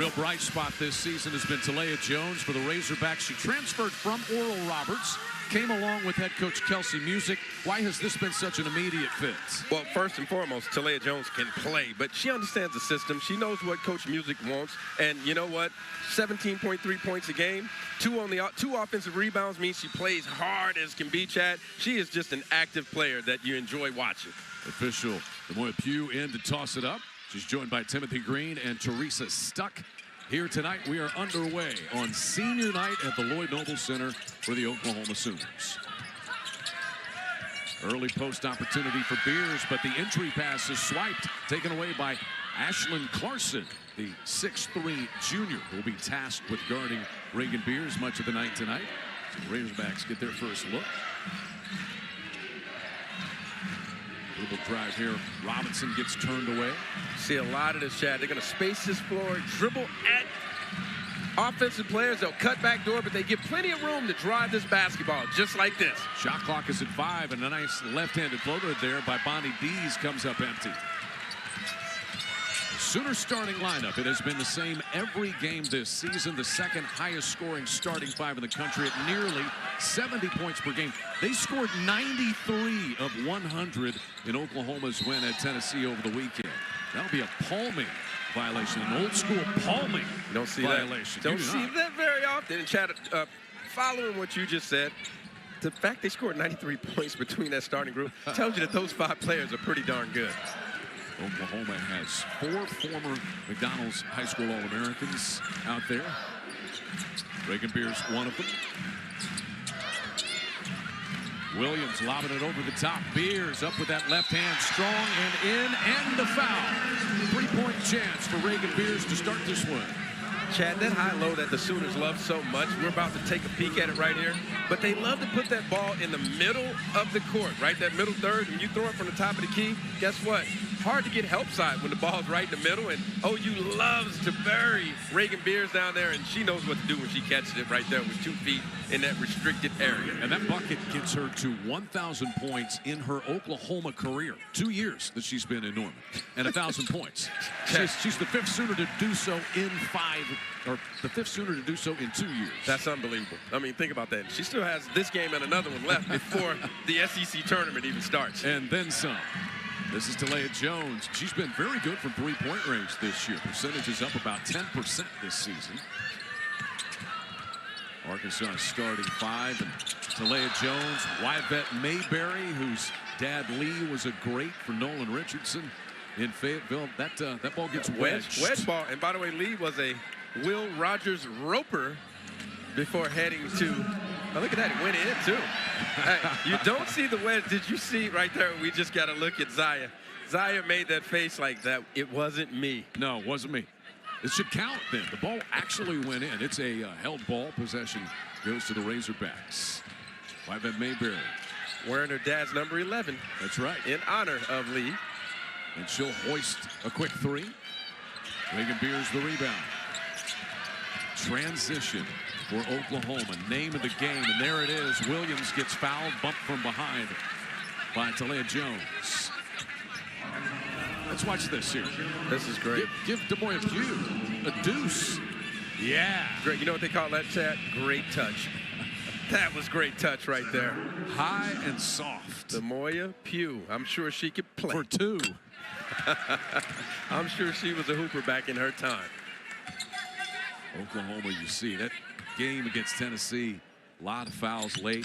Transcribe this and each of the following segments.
Real bright spot this season has been Talia Jones for the Razorbacks. She transferred from Oral Roberts, came along with head coach Kelsey Music. Why has this been such an immediate fit? Well, first and foremost, Talia Jones can play, but she understands the system. She knows what Coach Music wants, and you know what? 17.3 points a game, two offensive rebounds means she plays hard as can be, Chad. She is just an active player that you enjoy watching. Official Demoya Pugh in to toss it up. She's joined by Timothy Green and Teresa Stuck. Here tonight, we are underway on senior night at the Lloyd Noble Center for the Oklahoma Sooners. Early post opportunity for Beers, but the entry pass is swiped, taken away by Ashlyn Clarkson, the 6'3" junior, who will be tasked with guarding Reagan Beers much of the night tonight. So the Razorbacks get their first look. Dribble drive here. Robinson gets turned away. See a lot of this, Chad. They're going to space this floor, dribble at offensive players. They'll cut back door, but they give plenty of room to drive this basketball, just like this. Shot clock is at 5, and a nice left-handed floater there by Bonnie Dees comes up empty. Sooner starting lineup. It has been the same every game this season. The second highest scoring starting five in the country at nearly 70 points per game. They scored 93 of 100 in Oklahoma's win at Tennessee over the weekend. That'll be a palming violation, an old school palming violation. Don't see that very often. And Chad, following what you just said, the fact they scored 93 points between that starting group tells you that those 5 players are pretty darn good. Oklahoma has 4 former McDonald's High School All-Americans out there. Reagan Beers, one of them. Williams lobbing it over the top. Beers up with that left hand, strong and in, and the foul. 3-point chance for Reagan Beers to start this one. Chad, that high-low that the Sooners love so much, we're about to take a peek at it right here, but they love to put that ball in the middle of the court, right? That middle third, and you throw it from the top of the key, guess what? Hard to get help side when the ball's right in the middle, and OU loves to bury Reagan Beers down there, and she knows what to do when she catches it right there with 2 feet in that restricted area. And that bucket gets her to 1,000 points in her Oklahoma career. 2 years that she's been in Norman, and 1,000 points. She's the 5th Sooner to do so in 2 years. That's unbelievable. I mean, think about that. She still has this game and another one left before the SEC tournament even starts. And then some. This is Talia Jones. She's been very good from 3-point range this year. Percentage is up about 10% this season. Arkansas starting 5, and Talia Jones, Yvette Mayberry, whose dad Lee was a great for Nolan Richardson in Fayetteville. That ball gets wedged. Wedge ball. And by the way, Lee was a Will Rogers roper before heading to. Oh, look at that. It went in, too. Hey, you don't see the wedge. Did you see right there? We just got to look at Zaya. Zaya made that face like that. It wasn't me. No, it wasn't me. It should count then. The ball actually went in. It's a held ball. Possession goes to the Razorbacks. Yvette Mayberry. Wearing her dad's number 11. That's right. In honor of Lee. And she'll hoist a quick 3. Reagan Beers the rebound. Transition for Oklahoma. Name of the game, and there it is. Williams gets fouled, bumped from behind by Talia Jones. Let's watch this here. This is great. Give Demoya Pugh a deuce. Yeah. Great. You know what they call that, Chad? Great touch. That was great touch right there. High and soft. Demoya Pugh. I'm sure she could play. For 2. I'm sure she was a hooper back in her time. Oklahoma, you see that game against Tennessee, a lot of fouls late.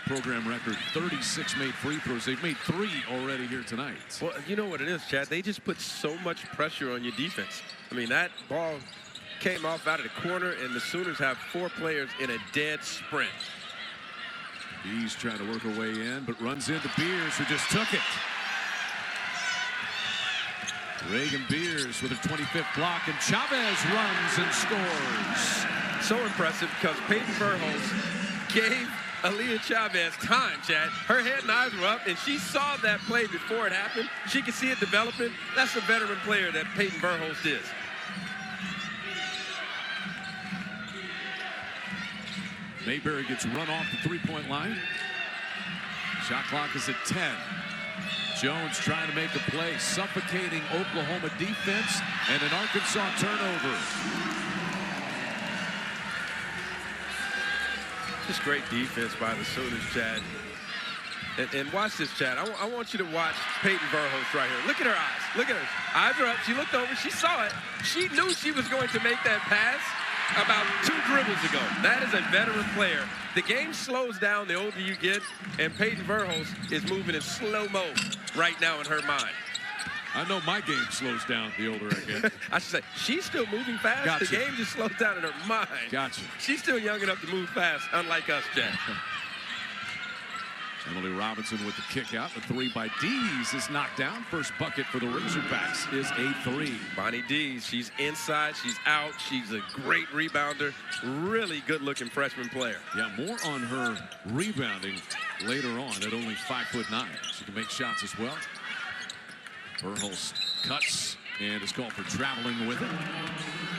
Program record 36 made free throws. They've made 3 already here tonight. Well, you know what it is, Chad. They just put so much pressure on your defense. I mean, that ball came off out of the corner, and the Sooners have 4 players in a dead sprint. He's trying to work her way in, but runs into Beers, who just took it. Reagan Beers with her 25th block, and Chavez runs and scores. So impressive because Peyton Verhulst gave Aaliyah Chavez time, Chad. Her head and eyes were up, and she saw that play before it happened. She could see it developing. That's the veteran player that Peyton Verhulst is. Mayberry gets run off the 3-point line. Shot clock is at 10. Jones trying to make a play, suffocating Oklahoma defense, and an Arkansas turnover. Just great defense by the Sooners, Chad. And watch this, Chad. I want you to watch Peyton Verhulst right here. Look at her eyes. Look at her. Eyes are up. She looked over. She saw it. She knew she was going to make that pass about 2 dribbles ago. That is a veteran player. The game slows down the older you get, and Peyton Verhulst is moving in slow-mo right now in her mind. I know my game slows down the older I get. I should say, she's still moving fast. Gotcha. The game just slows down in her mind. Gotcha. She's still young enough to move fast, unlike us, Chad. Emily Robinson with the kick out. The 3 by Dees is knocked down. First bucket for the Razorbacks is a 3. Bonnie Dees, she's inside, she's out. She's a great rebounder. Really good-looking freshman player. Yeah, more on her rebounding later on at only 5'9". She can make shots as well. Verhulst cuts and is called for traveling with it.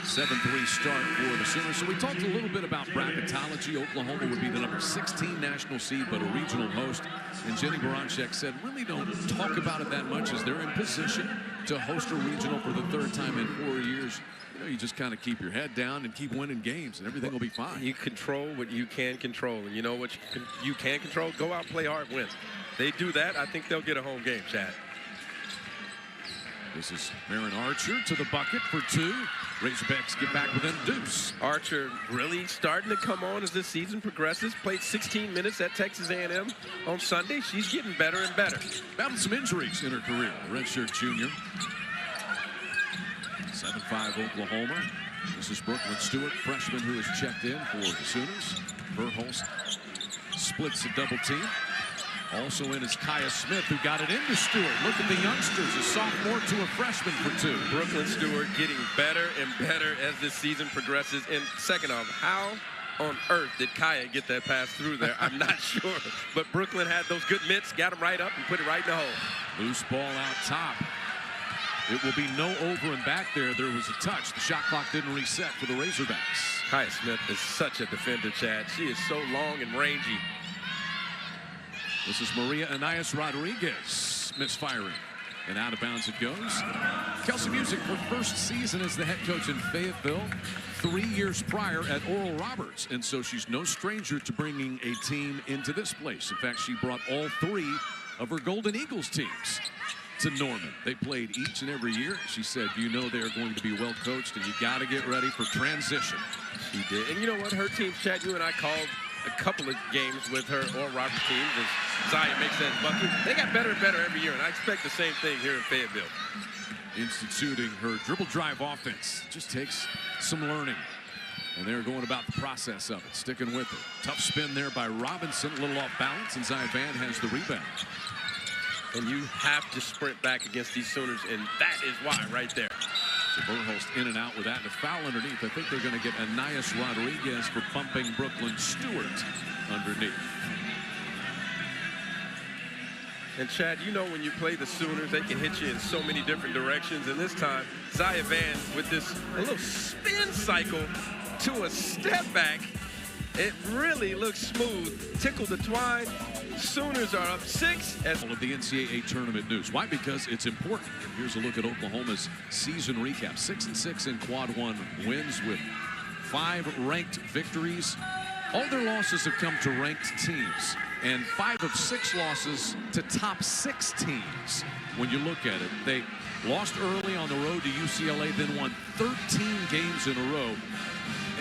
7-3 start for the Sooners. So we talked a little bit about bracketology. Oklahoma would be the number 16 national seed, but a regional host. And Jenny Baranczyk said, really don't talk about it that much as they're in position to host a regional for the 3rd time in 4 years. You know, you just kind of keep your head down and keep winning games, and everything will be fine. You control what you can control. And you know what you can control? Go out, play hard, win. They do that, I think they'll get a home game, Chad. This is Marin Archer to the bucket for 2. Razorbacks get back within deuce. Archer really starting to come on as this season progresses. Played 16 minutes at Texas A&M on Sunday. She's getting better and better. Battled some injuries in her career. Redshirt junior. 7-5 Oklahoma. This is Brooklyn Stewart, freshman who has checked in for the Sooners. Verhulst splits the double team. Also in is Kaya Smith, who got it into Stewart. Look at the youngsters, a sophomore to a freshman for 2. Brooklyn Stewart getting better and better as this season progresses. And second off, how on earth did Kaya get that pass through there? I'm not sure. But Brooklyn had those good mitts, got them right up and put it right in the hole. Loose ball out top. It will be no over and back there. There was a touch. The shot clock didn't reset for the Razorbacks. Kaya Smith is such a defender, Chad. She is so long and rangy. This is Maria Anais Rodriguez misfiring. And out of bounds it goes. Kelsey Music, her first season as the head coach in Fayetteville, 3 years prior at Oral Roberts. And so she's no stranger to bringing a team into this place. In fact, she brought all 3 of her Golden Eagles teams to Norman. They played each and every year. She said, you know they're going to be well coached and you got to get ready for transition. She did. And you know what? Her team, Chad, you and I called a couple of games with her Oral Roberts team as Zaya makes that bucket. They got better and better every year, and I expect the same thing here in Fayetteville. Instituting her dribble drive offense. Just takes some learning. And they're going about the process of it, sticking with it. Tough spin there by Robinson, a little off balance, and Zaya Van has the rebound. And you have to sprint back against these Sooners, and that is why right there. So Verhulst in and out with that, and a foul underneath. I think they're going to get Anais Rodriguez for bumping Brooklyn Stewart underneath. And Chad, you know when you play the Sooners, they can hit you in so many different directions. And this time, Zaya Van with this a little spin cycle to a step back. It really looks smooth. Tickled the twine. Sooners are up 6. All of the NCAA tournament news. Why? Because it's important. Here's a look at Oklahoma's season recap. 6-6 in quad 1 wins with 5 ranked victories. All their losses have come to ranked teams, and 5 of 6 losses to top 6 teams. When you look at it, they lost early on the road to UCLA, then won 13 games in a row.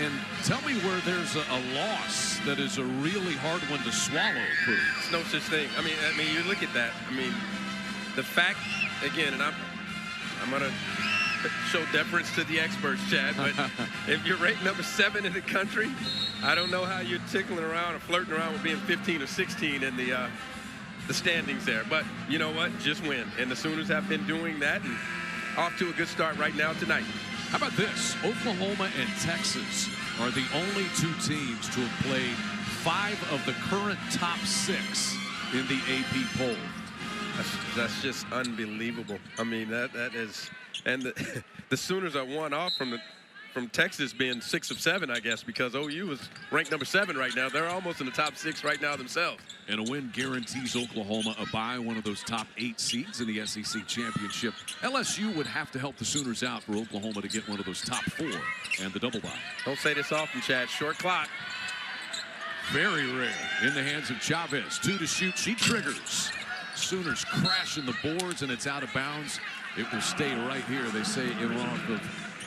And tell me where there's a loss that is a really hard one to swallow, Pooh. It's no such thing. I mean, you look at that. I mean, the fact, again, and I'm going to show deference to the experts, Chad, but if you're ranked number 7 in the country, I don't know how you're tickling around or flirting around with being 15 or 16 in the standings there. But you know what? Just win. And the Sooners have been doing that and off to a good start right now tonight. How about this? Oklahoma and Texas are the only 2 teams to have played 5 of the current top 6 in the AP poll. That's just unbelievable. I mean, that is, and the Sooners are 1 off from Texas being 6 of 7, I guess, because OU is ranked number 7 right now. They're almost in the top 6 right now themselves. And a win guarantees Oklahoma a bye, one of those top 8 seeds in the SEC championship. LSU would have to help the Sooners out for Oklahoma to get one of those top 4 and the double bye. Don't say this often, Chad. Short clock. Very rare in the hands of Chavez. 2 to shoot. She triggers. Sooners crashing the boards, and it's out of bounds. It will stay right here, they say, in off of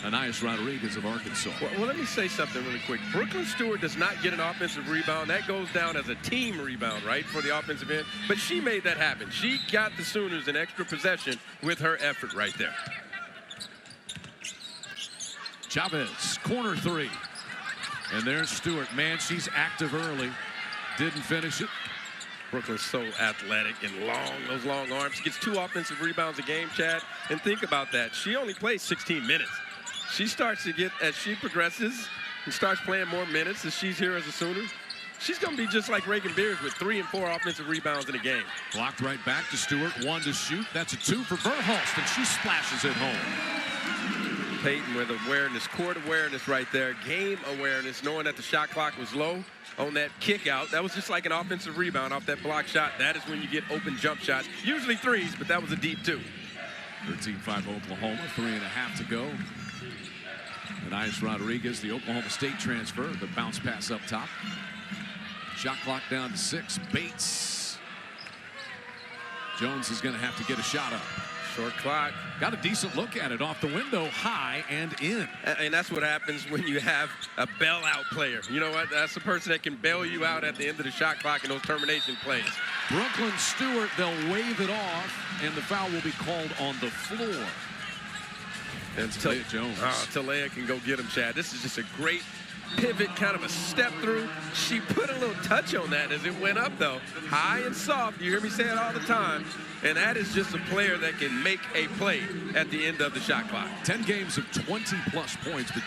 Anais Rodriguez of Arkansas. Well, let me say something really quick. Brooklyn Stewart does not get an offensive rebound. That goes down as a team rebound, right, for the offensive end. But she made that happen. She got the Sooners an extra possession with her effort right there. Chavez, corner 3. And there's Stewart. Man, she's active early. Didn't finish it. Brooklyn's so athletic and long, those long arms. She gets 2 offensive rebounds a game, Chad. And think about that. She only plays 16 minutes. She starts to get, as she progresses, and starts playing more minutes as she's here as a Sooner. She's going to be just like Reagan Beers with 3 and 4 offensive rebounds in a game. Blocked right back to Stewart. 1 to shoot. That's a 2 for Verhulst, and she splashes it home. Peyton with awareness, court awareness right there, game awareness, knowing that the shot clock was low on that kick out. That was just like an offensive rebound off that block shot. That is when you get open jump shots, usually 3s, but that was a deep 2. 13-5 Oklahoma, 3.5 to go. Anais Rodriguez, the Oklahoma State transfer, the bounce pass up top. Shot clock down to 6. Bates. Jones is going to have to get a shot up. Short clock. Got a decent look at it off the window, high and in. And that's what happens when you have a bail-out player. You know what? That's the person that can bail you out at the end of the shot clock in those termination plays. Brooklyn Stewart, they'll wave it off, and the foul will be called on the floor. And Talia Jones. Talia can go get him, Chad. This is just a great pivot, kind of a step through. She put a little touch on that as it went up, though. High and soft. You hear me say it all the time. And that is just a player that can make a play at the end of the shot clock. 10 games of 20-plus points, but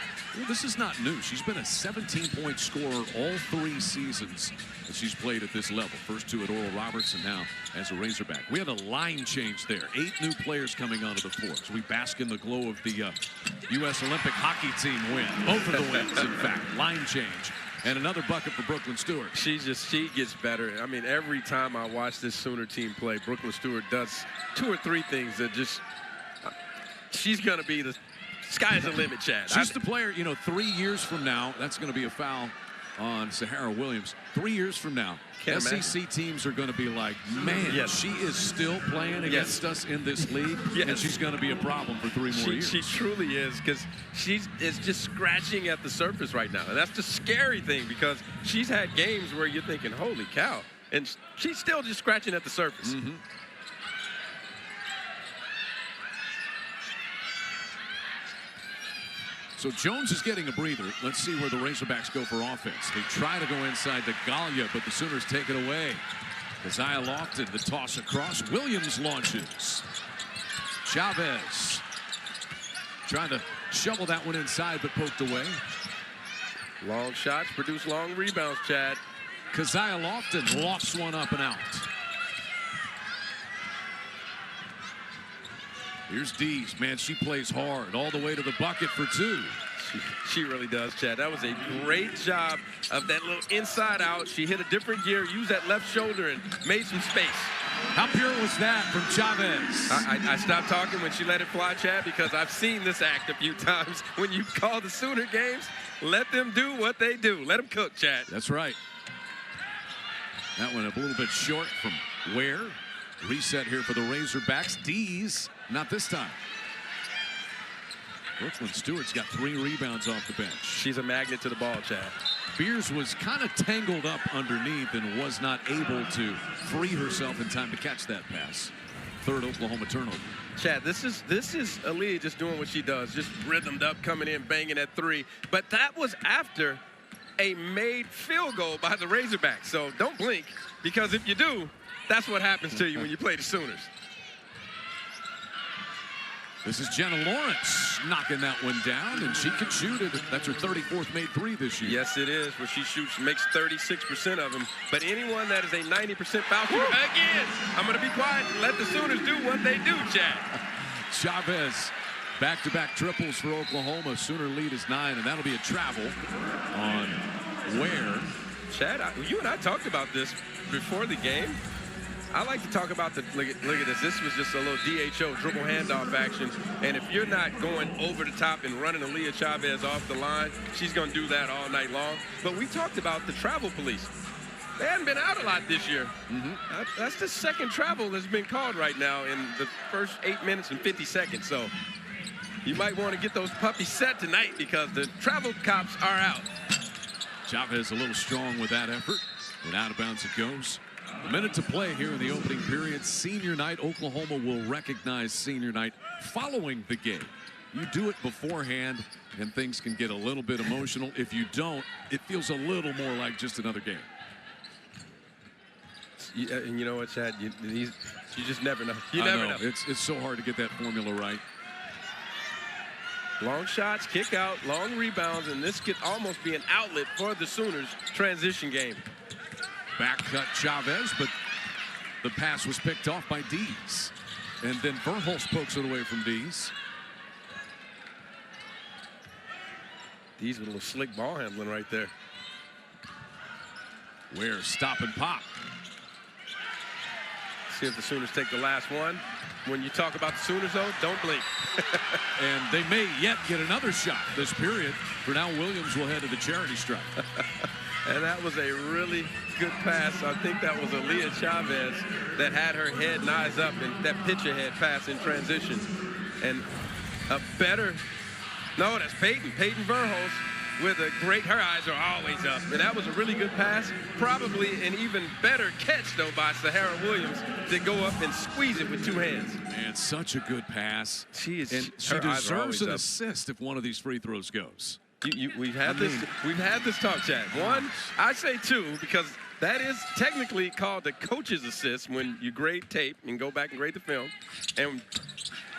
this is not new. She's been a 17-point scorer all 3 seasons that she's played at this level. First 2 at Oral Roberts and now as a Razorback. We have a line change there. 8 new players coming onto the floor. So we bask in the glow of the U.S. Olympic hockey team win. Both of the wins, in fact. Line change. And another bucket for Brooklyn Stewart. She gets better. I mean, every time I watch this Sooner team play, Brooklyn Stewart does 2 or 3 things that just, she's going to be the sky's the limit, Chad. She's the player, 3 years from now, that's going to be a foul on Sahara Williams. 3 years from now, SEC teams are going to be like, man, she is still playing against us in this league, and she's going to be a problem for 3 more years. She truly is, because she's just scratching at the surface right now. And that's the scary thing, because she's had games where you're thinking, holy cow, and she's still just scratching at the surface. Mm-hmm. So Jones is getting a breather. Let's see where the Razorbacks go for offense. They try to go inside to Galia, but the Sooners take it away. Keziah Lofton, the toss across. Williams launches. Chavez trying to shovel that one inside, but poked away. Long shots produce long rebounds, Chad. Keziah Lofton lofts one up and out. Here's Dees. Man, she plays hard all the way to the bucket for 2. She really does, Chad. That was a great job of that little inside out. She hit a different gear, used that left shoulder, and made some space. How pure was that from Chavez? I stopped talking when she let it fly, Chad, because I've seen this act a few times. When you call the Sooner games, let them do what they do. Let them cook, Chad. That's right. That went a little bit short from Ware. Reset here for the Razorbacks. Dees, not this time. Brooklyn Stewart's got 3 rebounds off the bench. She's a magnet to the ball, Chad. Beers was kind of tangled up underneath and was not able to free herself in time to catch that pass. 3rd Oklahoma turnover. Chad, this is Aaliyah just doing what she does, just rhythmed up, coming in, banging at 3. But that was after a made field goal by the Razorbacks. So don't blink, because if you do, that's what happens to you when you play the Sooners. This is Jenna Lawrence knocking that one down, and she can shoot it. That's her 34th made 3 this year. Yes, it is, where she makes 36% of them. But anyone that is a 90% foul shooter, again, I'm going to be quiet and let the Sooners do what they do, Chad. Chavez, back-to-back triples for Oklahoma. Sooner lead is 9, and that'll be a travel on Ware. Chad, you and I talked about this before the game. I like to talk about the, look at this. This was just a little DHO, dribble handoff action. And if you're not going over the top and running Aaliyah Chavez off the line, she's going to do that all night long. But we talked about the travel police. They hadn't been out a lot this year. That's the second travel that's been called right now in the first 8 minutes and 50 seconds. So you might want to get those puppies set tonight because the travel cops are out. Chavez a little strong with that effort, and out of bounds it goes. A minute to play here in the opening period. Senior night. Oklahoma will recognize senior night following the game. You do it beforehand, and things can get a little bit emotional. If you don't, it feels a little more like just another game. And you know what, Chad? You just never know. You never know. It's so hard to get that formula right. Long shots, kick out, long rebounds, and this could almost be an outlet for the Sooners' transition game. Back cut Chavez, but the pass was picked off by Dees. And then Verhulst pokes it away from Dees. Dees with a little slick ball handling right there. Ware stop and pop. See if the Sooners take the last one. When you talk about the Sooners, though, don't blink. And they may yet get another shot this period. For now, Williams will head to the charity stripe. And that was a really good pass. I think that was Aaliyah Chavez that had her head and eyes up, and that pitcher head pass in transition. And a better, no, that's Peyton Verhulst with a great, her eyes are always up. And that was a really good pass. Probably an even better catch, though, by Sahara Williams to go up and squeeze it with two hands. Man, such a good pass. She deserves an assist if one of these free throws goes. We've had this talk, Chad. One, I say two, because that is technically called the coach's assist when you grade tape and go back and grade the film. And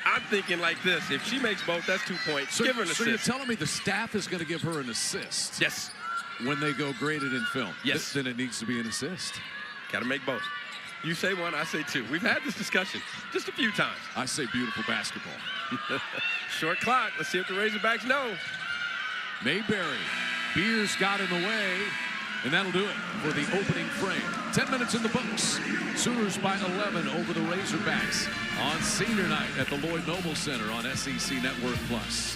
I'm thinking like this: if she makes both, that's 2 points. Give her an assist. So you're telling me the staff is going to give her an assist? Yes. When they go graded in film? Yes. Then it needs to be an assist. Got to make both. You say one, I say two. We've had this discussion just a few times. I say beautiful basketball. Short clock. Let's see if the Razorbacks know. Mayberry. Beers got in the way, and that'll do it for the opening frame. 10 minutes in the books. Sooners by 11 over the Razorbacks on senior night at the Lloyd Noble Center on SEC Network Plus.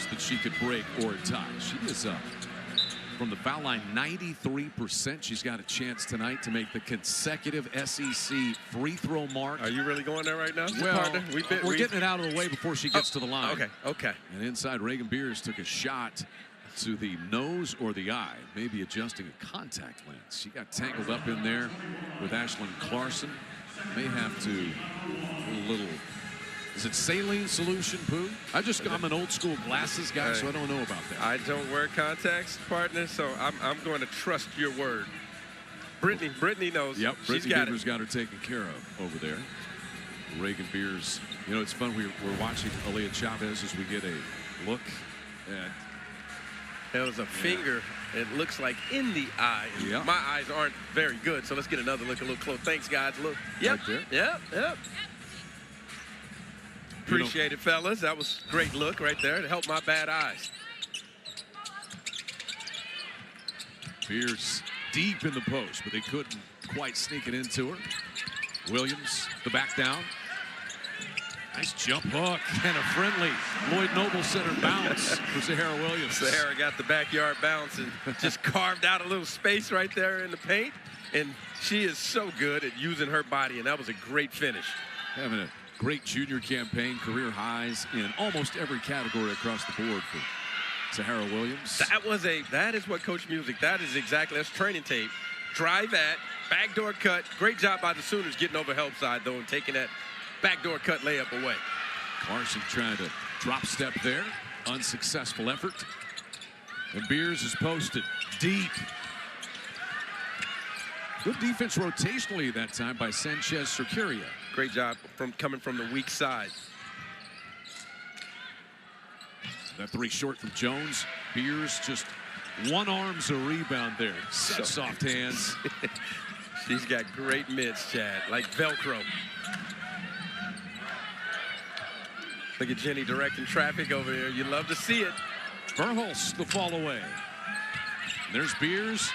That she could break or tie. She is up from the foul line 93%. She's got a chance tonight to make the consecutive SEC free throw mark. Are you really going there right now? Well, we're getting it out of the way before she gets to the line. Okay. And inside, Reagan Beers took a shot to the nose or the eye, maybe adjusting a contact lens. She got tangled up in there with Ashlyn Clarkson. May have to do a little. Is it saline solution, Pooh? I'm an old school glasses guy, so I don't know about that. I don't wear contacts, partner, so I'm going to trust your word. Brittany knows. Yep, she's Brittany Beavers got her taken care of over there. Reagan Beers. You know, it's fun. We're watching Aaliyah Chavez as we get a look at. There was a finger, it looks like, in the eye. Yep. My eyes aren't very good, so let's get another look a little close. Thanks, guys. Look. Yep. Right there. Yep. Appreciate it, fellas. That was a great look right there to help my bad eyes. Beers deep in the post, but they couldn't quite sneak it into her. Williams, the back down. Nice jump hook and a friendly Lloyd Noble Center bounce for Sahara Williams. Sahara got the backyard bounce and just carved out a little space right there in the paint. And she is so good at using her body, and that was a great finish. Having a great junior campaign, career highs in almost every category across the board for Sahara Williams. That is what Coach Music, that's training tape. Drive at, backdoor cut. Great job by the Sooners getting over help side, though, and taking that backdoor cut layup away. Carson trying to drop step there. Unsuccessful effort. And Beers is posted deep. Good defense rotationally that time by Sanchez Cerqueira. Great job coming from the weak side. That three short from Jones. Beers just one arms a rebound there. Such soft hands. She's got great mitts, Chad, like Velcro. Look at Jenny directing traffic over here. You love to see it. Verhulst the fall away. There's Beers.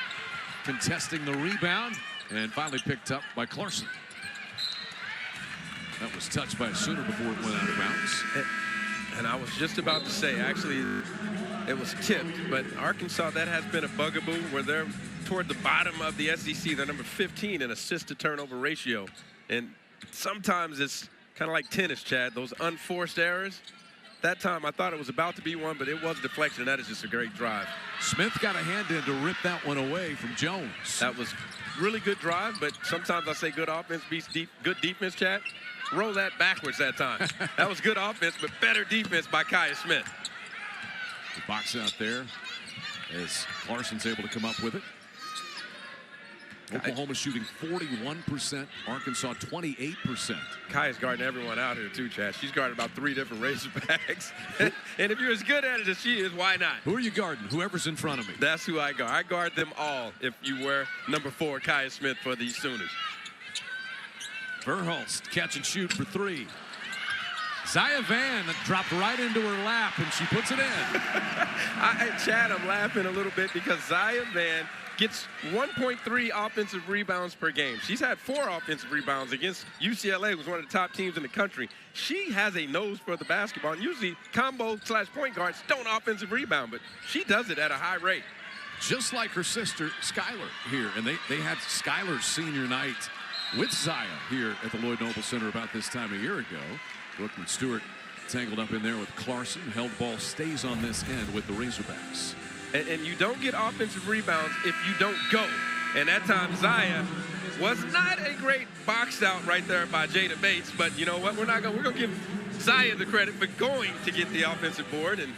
contesting the rebound and finally picked up by Clarkson. That was touched by a Sooner before it went out of bounds. And I was just about to say, actually, it was tipped, but Arkansas, that has been a bugaboo where they're toward the bottom of the SEC. They're number 15 in assist to turnover ratio. And sometimes it's kind of like tennis, Chad, those unforced errors. That time I thought it was about to be one, but it was deflection. That is just a great drive. Smith got a hand in to rip that one away from Jones. That was really good drive, but sometimes I say good offense beats good defense, Chad. Roll that backwards that time. That was good offense, but better defense by Kaya Smith. The box out there as Larson's able to come up with it. Oklahoma shooting 41%, Arkansas 28%. Kaya's guarding everyone out here too, Chad. She's guarding about 3 different Razorbacks. And if you're as good at it as she is, why not? Who are you guarding? Whoever's in front of me. That's who I guard. I guard them all if you wear number 4, Kaya Smith, for the Sooners. Verhulst catch and shoot for 3. Zaya Van dropped right into her lap, and she puts it in. Chad, I'm laughing a little bit because Zaya Van gets 1.3 offensive rebounds per game. She's had 4 offensive rebounds against UCLA, who was one of the top teams in the country. She has a nose for the basketball, and usually combo/point guards don't offensive rebound, but she does it at a high rate. Just like her sister, Skylar, here. And they had Skylar's senior night with Zaya here at the Lloyd Noble Center about this time a year ago. Brooklyn Stewart tangled up in there with Clarkson. Held ball stays on this end with the Razorbacks. And you don't get offensive rebounds if you don't go. And that time, Zaya was not a great boxed out right there by Jada Bates. But you know what? We're gonna give Zaya the credit for going to get the offensive board and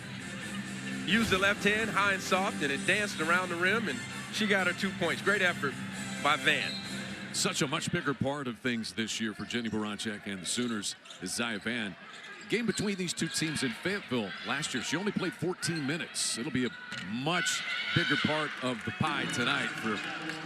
use the left hand high and soft, and it danced around the rim, and she got her 2 points. Great effort by Van. Such a much bigger part of things this year for Jenny Baranczyk and the Sooners is Zaya Van. Game between these two teams in Fayetteville last year. She only played 14 minutes. It'll be a much bigger part of the pie tonight for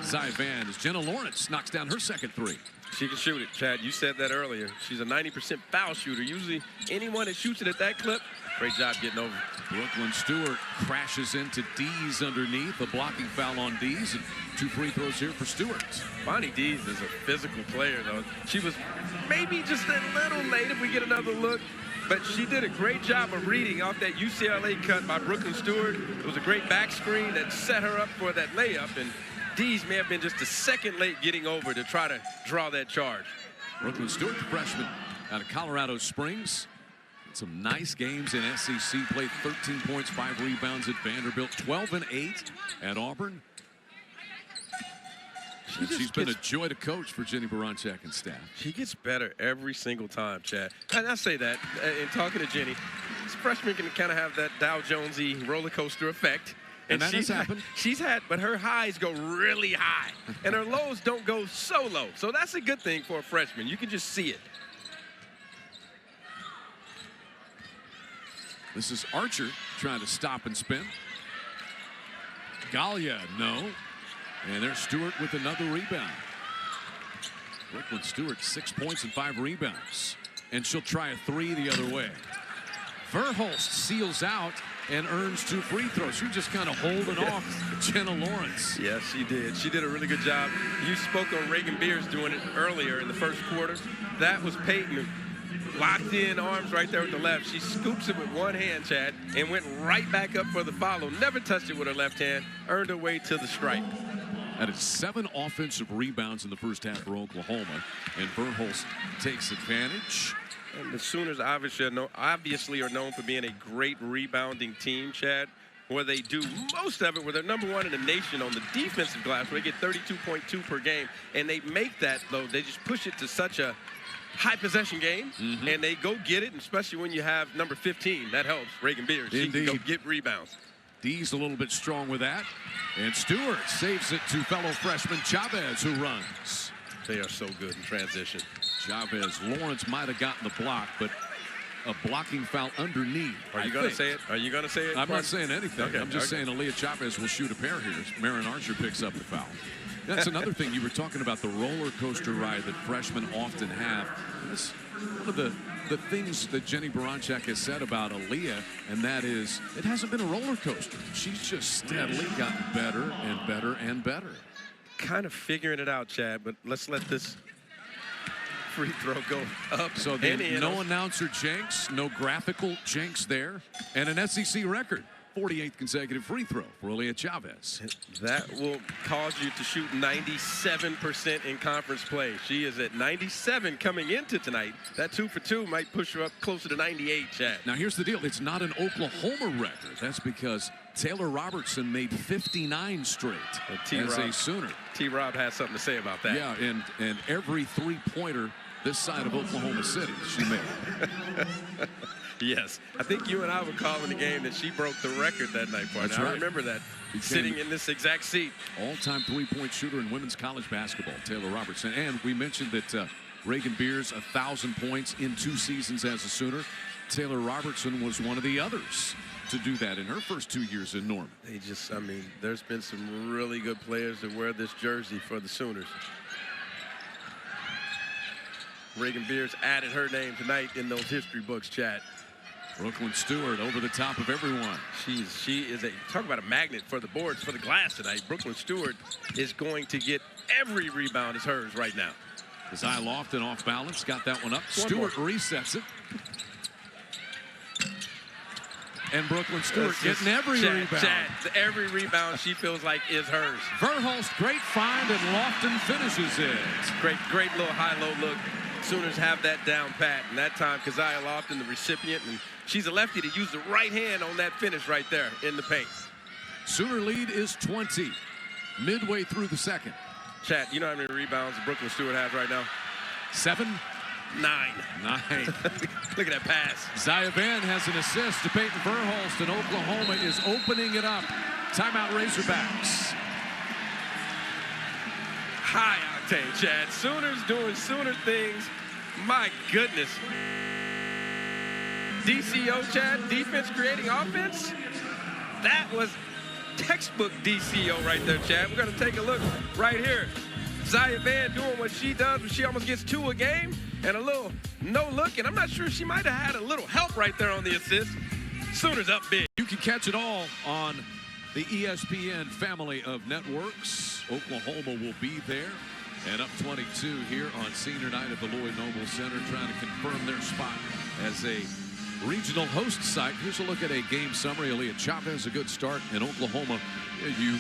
Zaya Van as Jenna Lawrence knocks down her second 3. She can shoot it, Chad. You said that earlier. She's a 90% foul shooter. Usually anyone that shoots it at that clip, great job getting over. Brooklyn Stewart crashes into Dees underneath. A blocking foul on Dees, and 2 free throws here for Stewart. Bonnie Dees is a physical player, though. She was maybe just a little late if we get another look, but she did a great job of reading off that UCLA cut by Brooklyn Stewart. It was a great back screen that set her up for that layup, and Dees may have been just a second late getting over to try to draw that charge. Brooklyn Stewart, the freshman out of Colorado Springs. Some nice games in SEC. Played 13 points, 5 rebounds at Vanderbilt, 12 and 8 at Auburn. She's been a joy to coach for Jenny Baranczyk and staff. She gets better every single time, Chad. And I say that in talking to Jenny. This freshman can kind of have that Dow Jonesy roller coaster effect. And that has happened. She's had, but her highs go really high, and her lows don't go so low. So that's a good thing for a freshman. You can just see it. This is Archer trying to stop and spin. Galia, no. And there's Stewart with another rebound. Brooklyn Stewart, 6 points and 5 rebounds. And she'll try a 3 the other way. Verhulst seals out and earns 2 free throws. She was just kind of holding off Jenna Lawrence. Yes, she did. She did a really good job. You spoke on Reagan Beers doing it earlier in the first quarter. That was Peyton. Locked in arms right there with the left. She scoops it with one hand, Chad, and went right back up for the follow. Never touched it with her left hand. Earned her way to the stripe. That is 7 offensive rebounds in the first half for Oklahoma. And Verhulst takes advantage. And the Sooners obviously are known for being a great rebounding team, Chad, where they do most of it, where they're number 1 in the nation on the defensive glass, where they get 32.2 per game. And they make that, though, they just push it to such a high possession game, and they go get it, and especially when you have number 15. That helps. Reagan Beers. She can go get rebounds. Dees a little bit strong with that. And Stewart saves it to fellow freshman Chavez, who runs. They are so good in transition. Chavez, Lawrence might have gotten the block, but a blocking foul underneath. Are you going to say it? Are you going to say it? I'm not saying anything. Okay, I'm just saying Aaliyah Chavez will shoot a pair here as Marin Archer picks up the foul. That's another thing. You were talking about the roller coaster ride that freshmen often have. That's one of the things that Jenny Baranczyk has said about Aaliyah, and that is it hasn't been a roller coaster. She's just steadily gotten better and better and better. kind of figuring it out, Chad, but let's let this free throw go up. So no announcer jinx, no graphical jinx there, and an SEC record. 48th consecutive free throw for Aaliyah Chavez. That will cause you to shoot 97% in conference play. She is at 97 coming into tonight. That 2 for 2 might push her up closer to 98, Chad. Now here's the deal. It's not an Oklahoma record. That's because Taylor Robertson made 59 straight as a Sooner. T-Rob has something to say about that. Yeah, and every three-pointer this side of Oklahoma City she made. Yes, I think you and I were calling the game that she broke the record that night, partner. That's right. I remember that, sitting in this exact seat. All-time three-point shooter in women's college basketball, Taylor Robertson. And we mentioned that Reagan Beers, 1,000 points in 2 seasons as a Sooner. Taylor Robertson was one of the others to do that in her first 2 years in Norman. They just, I mean, there's been some really good players that wear this jersey for the Sooners. Reagan Beers added her name tonight in those history books, Chad. Brooklyn Stewart over the top of everyone. She is talk about a magnet for the boards, for the glass tonight. Brooklyn Stewart is going to get every rebound is hers right now. Desai Lofton off balance, got that one up. Stewart resets it. And Brooklyn Stewart getting every rebound. Chad, every rebound she feels like is hers. Verhulst, great find, and Lofton finishes it. Great little high-low look. Sooners have that down pat, and that time Keziah Lofton, the recipient, and she's a lefty to use the right hand on that finish right there in the paint. Sooner lead is 20, midway through the second. Chad, you know how many rebounds Brooklyn Stewart has right now? 7? 9. Look at that pass. Zaya Van has an assist to Peyton Verhulst, and Oklahoma is opening it up. Timeout Razorbacks. High octane, Chad. Sooners doing Sooner things. My goodness. DCO, Chad, defense creating offense. That was textbook DCO right there, Chad. We're going to take a look right here. Zaya Van doing what she does when she almost gets 2 a game, and a little no look, and I'm not sure she might have had a little help right there on the assist. Sooners up big. You can catch it all on the ESPN family of networks. Oklahoma will be there, and up 22 here on senior night at the Lloyd Noble Center, trying to confirm their spot as a regional host site. Here's a look at a game summary. Aaliyah Chavez, a good start in Oklahoma. You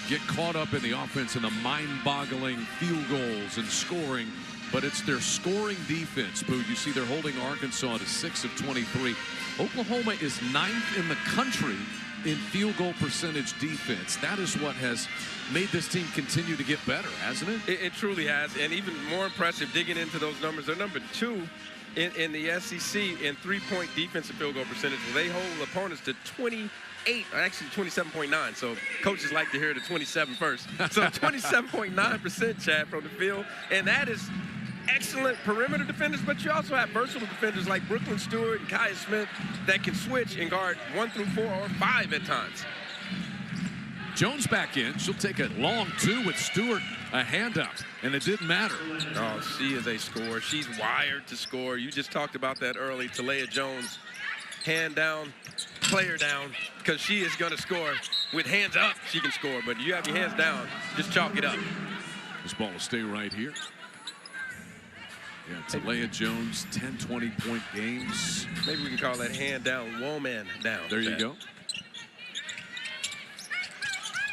get caught up in the offense and the mind-boggling field goals and scoring, but it's their scoring defense, Boo. You see they're holding Arkansas to 6 of 23. Oklahoma is 9th in the country in field goal percentage defense. That is what has made this team continue to get better, hasn't it? It truly has, and even more impressive digging into those numbers. They're number 2 in the SEC in three-point defensive field goal percentage. They hold opponents to 28, actually 27.9. So coaches like to hear the 27 first. So 27.9%, Chad, from the field, and that is excellent perimeter defenders, but you also have versatile defenders like Brooklyn Stewart and Kaya Smith that can switch and guard 1 through 4 or 5 at times. Jones back in. She'll take a long 2 with Stewart, a hand up, and it didn't matter. Oh, she is a scorer. She's wired to score. You just talked about that early. Talia Jones, hand down, player down, because she is going to score. With hands up, she can score, but you have your hands down, just chalk it up. This ball will stay right here. Yeah, Talia Jones, 10, 20-point games. Maybe we can call that hand down, woman down. There you go.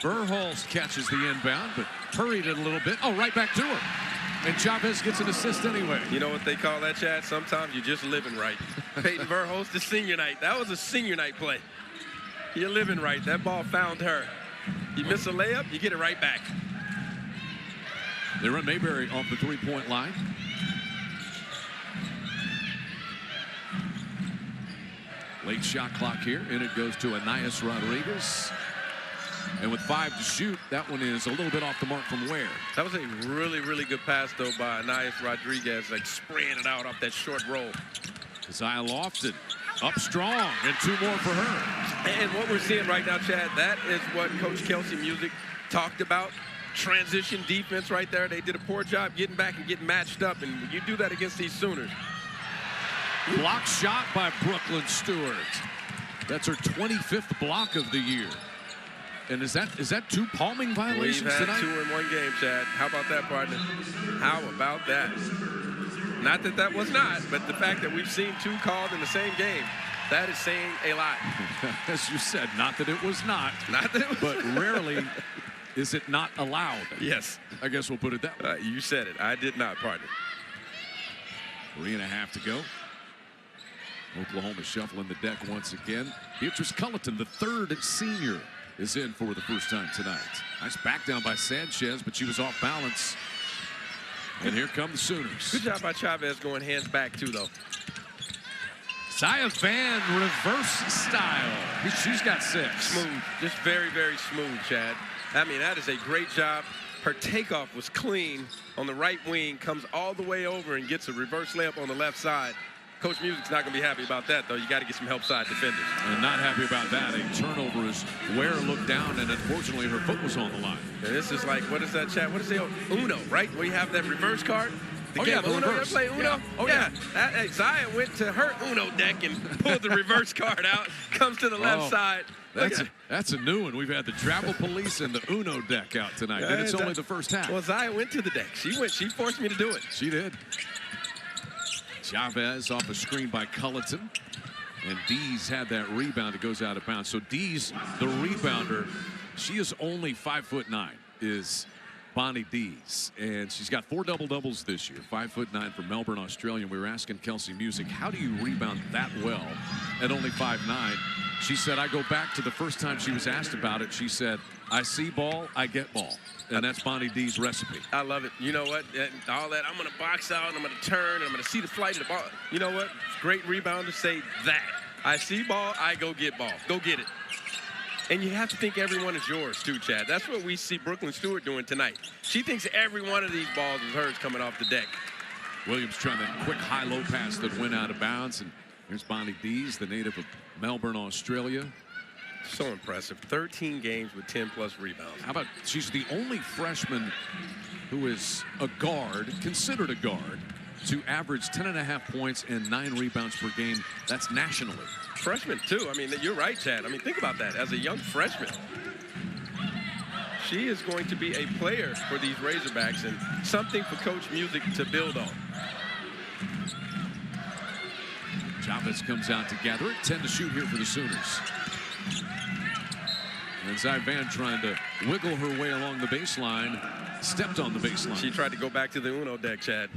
Verhulst catches the inbound, but hurried it a little bit. Oh, right back to her. And Chavez gets an assist anyway. You know what they call that, Chad? Sometimes you're just living right. Peyton Verhulst, the senior night. That was a senior night play. You're living right. That ball found her. You miss a layup, you get it right back. They run Mayberry off the three-point line. Late shot clock here, and it goes to Anais Rodriguez. And with 5 to shoot, that one is a little bit off the mark from Ware. That was a really, really good pass, though, by Anais Rodriguez, like spraying it out off that short roll. Keziah Lofton up strong, and 2 more for her. And what we're seeing right now, Chad, that is what Coach Kelsey Music talked about. Transition defense right there. They did a poor job getting back and getting matched up, and you do that against these Sooners. Block shot by Brooklyn Stewart. That's her 25th block of the year. And is that 2 palming violations We've had tonight? 2 in one game, Chad. How about that, partner? How about that? Not that that was not, but the fact that we've seen 2 called in the same game, that is saying a lot. As you said, not that it was not. Not that it was. But rarely is it not allowed. Yes. I guess we'll put it that way. You said it. I did not, partner. 3.5 to go. Oklahoma shuffling the deck once again. Beatrice Culleton, the 3rd senior, is in for the first time tonight. Nice back down by Sanchez, but she was off balance. And here come the Sooners. Good job by Chavez going hands back, too, though. Zaya Van, reverse style. She's got 6. Smooth. Just very, very smooth, Chad. I mean, that is a great job. Her takeoff was clean on the right wing, comes all the way over and gets a reverse layup on the left side. Coach Music's not going to be happy about that, though. You got to get some help side defenders. And not happy about that. A turnover as Ware looked down, and unfortunately her foot was on the line. And this is like, what is that, Chad? What is it? Uno, right? Where you have that reverse card? The game Uno, reverse. Play Uno? Yeah. Oh, yeah. Zaya went to her Uno deck and pulled the reverse card out, comes to the left side. That's a new one. We've had the travel police and the Uno deck out tonight, and it's only the first half. Well, Zaya went to the deck. She forced me to do it. She did. Chavez off a screen by Culleton. And Dees had that rebound. It goes out of bounds. So Dees, the rebounder, she is only 5'9", is Bonnie Dees. And she's got 4 double-doubles this year. 5'9" from Melbourne, Australia. And we were asking Kelsey Music, how do you rebound that well at only 5'9"? She said, I go back to the first time she was asked about it. She said, I see ball, I get ball. And that's Bonnie D's recipe. I love it. You know what? All that, I'm going to box out, and I'm going to turn, and I'm going to see the flight of the ball. You know what? Great rebounder say that. I see ball, I go get ball. Go get it. And you have to think everyone is yours, too, Chad. That's what we see Brooklyn Stewart doing tonight. She thinks every one of these balls is hers coming off the deck. Williams trying that quick high-low pass that went out of bounds. And here's Bonnie Dees, the native of Melbourne, Australia. So impressive. 13 games with 10-plus rebounds. How about she's the only freshman who is a guard, considered a guard, to average 10.5 points and 9 rebounds per game. That's nationally. Freshman, too. I mean, you're right, Chad. I mean, think about that. As a young freshman, she is going to be a player for these Razorbacks and something for Coach Music to build on. Chavez comes out to gather it. 10 to shoot here for the Sooners. And Zaya Van trying to wiggle her way along the baseline. Stepped on the baseline. She tried to go back to the Uno deck, Chad.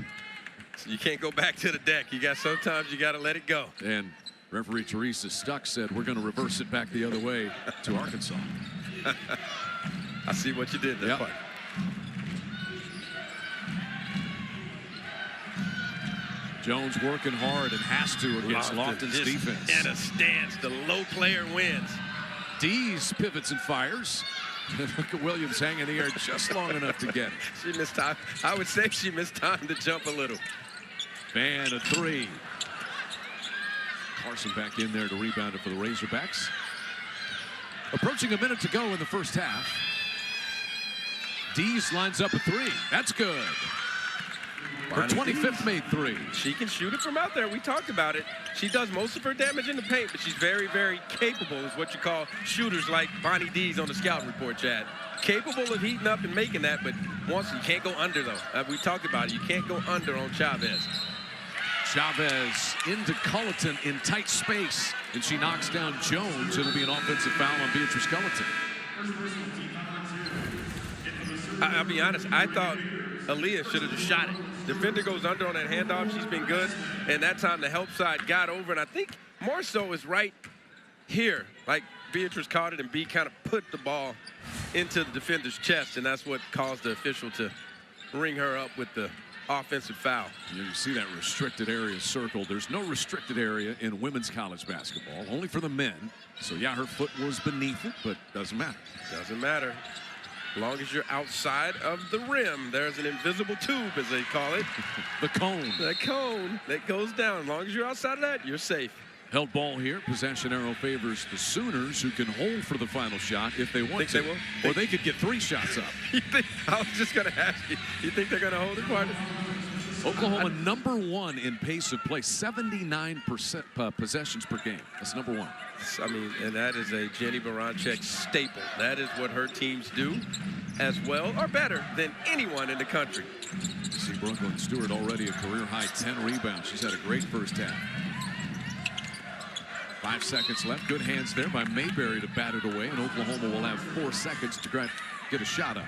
You can't go back to the deck. Sometimes you got to let it go. And referee Teresa Stuck said, we're going to reverse it back the other way to Arkansas. I see what you did there, Park. Jones working hard and has to against Lofton's defense. In a stance, the low player wins. Dees pivots and fires. Look at Williams hanging the air just long enough to get it. She missed time. I would say she missed time to jump a little. Van, a 3. Carson back in there to rebound it for the Razorbacks. Approaching a minute to go in the first half. Dees lines up a 3. That's good. Her 25th made 3. She can shoot it from out there. We talked about it. She does most of her damage in the paint, but she's very, very capable, is what you call shooters like Bonnie Dees on the scout report, Chad. Capable of heating up and making that, but once you can't go under, though. We talked about it. You can't go under on Chavez. Chavez into Culleton in tight space, and she knocks down Jones. It'll be an offensive foul on Beatrice Culleton. I'll be honest. I thought Aaliyah should have just shot it. Defender goes under on that handoff. She's been good. And that time the help side got over. And I think more so is right here. Like Beatrice caught it and B kind of put the ball into the defender's chest. And that's what caused the official to ring her up with the offensive foul. You see that restricted area circled. There's no restricted area in women's college basketball, only for the men. So, yeah, her foot was beneath it, but doesn't matter. Doesn't matter. As long as you're outside of the rim, there's an invisible tube, as they call it. The cone. The cone that goes down. As long as you're outside of that, you're safe. Held ball here. Possession arrow favors the Sooners, who can hold for the final shot if they want to. They will? Or they could get 3 shots up. I was just going to ask you, you think they're going to hold it, partner? Oklahoma #1 in pace of play, 79% possessions per game. That's #1. I mean, and that is a Jenny Baranczyk staple. That is what her teams do as well or better than anyone in the country. You see Brooklyn Stewart already a career-high 10 rebounds. She's had a great first half. 5 seconds left. Good hands there by Mayberry to bat it away, and Oklahoma will have 4 seconds to get a shot up.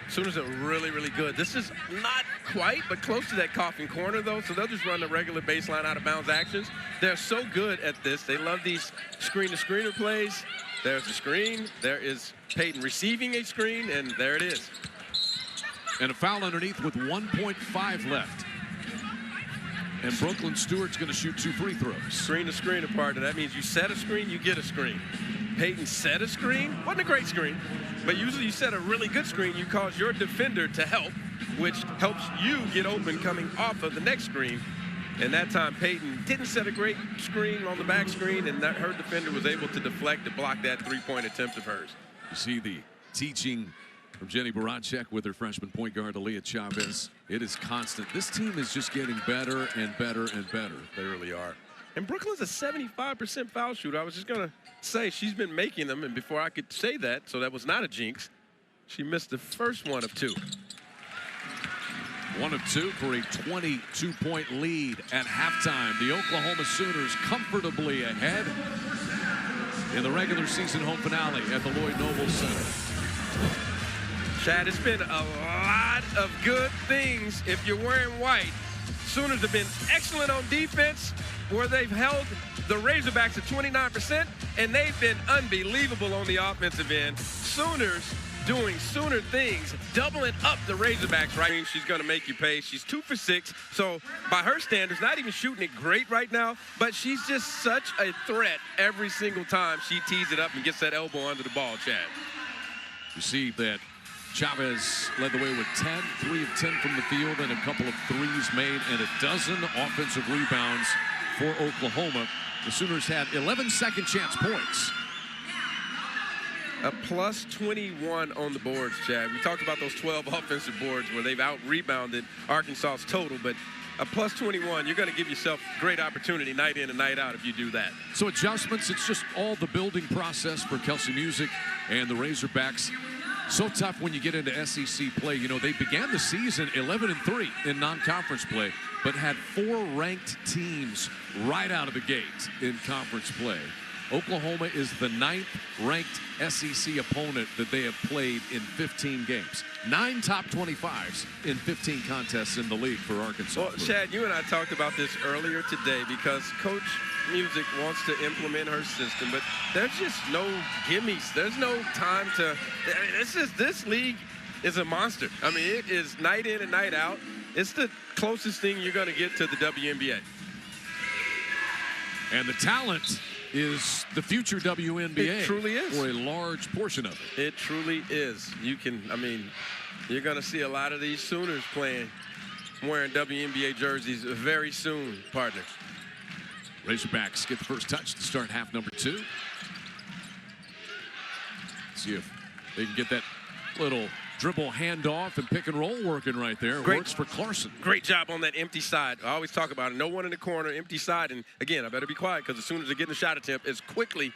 Sooners are really, really good. This is not quite, but close to that coffin corner, though, so they'll just run the regular baseline out-of-bounds actions. They're so good at this. They love these screen-to-screener plays. There's a screen. There is Peyton receiving a screen, and there it is. And a foul underneath with 1.5 left. And Brooklyn Stewart's going to shoot 2 free throws. Screen-to-screener partner. That means you set a screen, you get a screen. Peyton set a screen. Wasn't a great screen, but usually you set a really good screen, you cause your defender to help, which helps you get open coming off of the next screen. And that time Peyton didn't set a great screen on the back screen, and her defender was able to deflect to block that 3-point attempt of hers. You see the teaching from Jenny Baranczyk with her freshman point guard Aaliyah Chavez. It is constant. This team is just getting better and better and better. They really are. And Brooklyn's a 75% foul shooter. I was just going to say she's been making them, and before I could say that, so that was not a jinx, she missed the first one of 2. 1 of 2 for a 22-point lead at halftime. The Oklahoma Sooners comfortably ahead in the regular season home finale at the Lloyd Noble Center. Chad, it's been a lot of good things if you're wearing white. Sooners have been excellent on defense, where they've held the Razorbacks at 29%, and they've been unbelievable on the offensive end. Sooners doing Sooner things, doubling up the Razorbacks, right? She's going to make you pay. She's 2 for 6, so by her standards, not even shooting it great right now, but she's just such a threat every single time she tees it up and gets that elbow under the ball, Chad. You see that Chavez led the way with 10, 3 of 10 from the field, and a couple of threes made, and a dozen offensive rebounds for Oklahoma. The Sooners had 11 second chance points. A plus 21 on the boards, Chad. We talked about those 12 offensive boards where they've out-rebounded Arkansas's total, but a plus 21, you're going to give yourself great opportunity night in and night out if you do that. So adjustments, it's just all the building process for Kelsey Music and the Razorbacks. So tough when you get into SEC play. You know, they began the season 11-3 in non-conference play, but had 4 ranked teams right out of the gate in conference play. Oklahoma is the 9th ranked SEC opponent that they have played in 15 games. 9 top 25s in 15 contests in the league for Arkansas. Well, Chad, you and I talked about this earlier today because Coach Music wants to implement her system, but there's just no gimmies. There's no time to. This league is a monster. I mean, it is night in and night out. It's the closest thing you're going to get to the WNBA. And the talent is the future WNBA. It truly is. For a large portion of it. It truly is. You can, I mean, you're going to see a lot of these Sooners playing, wearing WNBA jerseys very soon, partner. Razorbacks get the first touch to start half number 2. See if they can get that little dribble handoff and pick and roll working right there. Great. Works for Clarkson. Great job on that empty side. I always talk about it. No one in the corner, empty side. And again, I better be quiet because as soon as they get in the shot attempt as quickly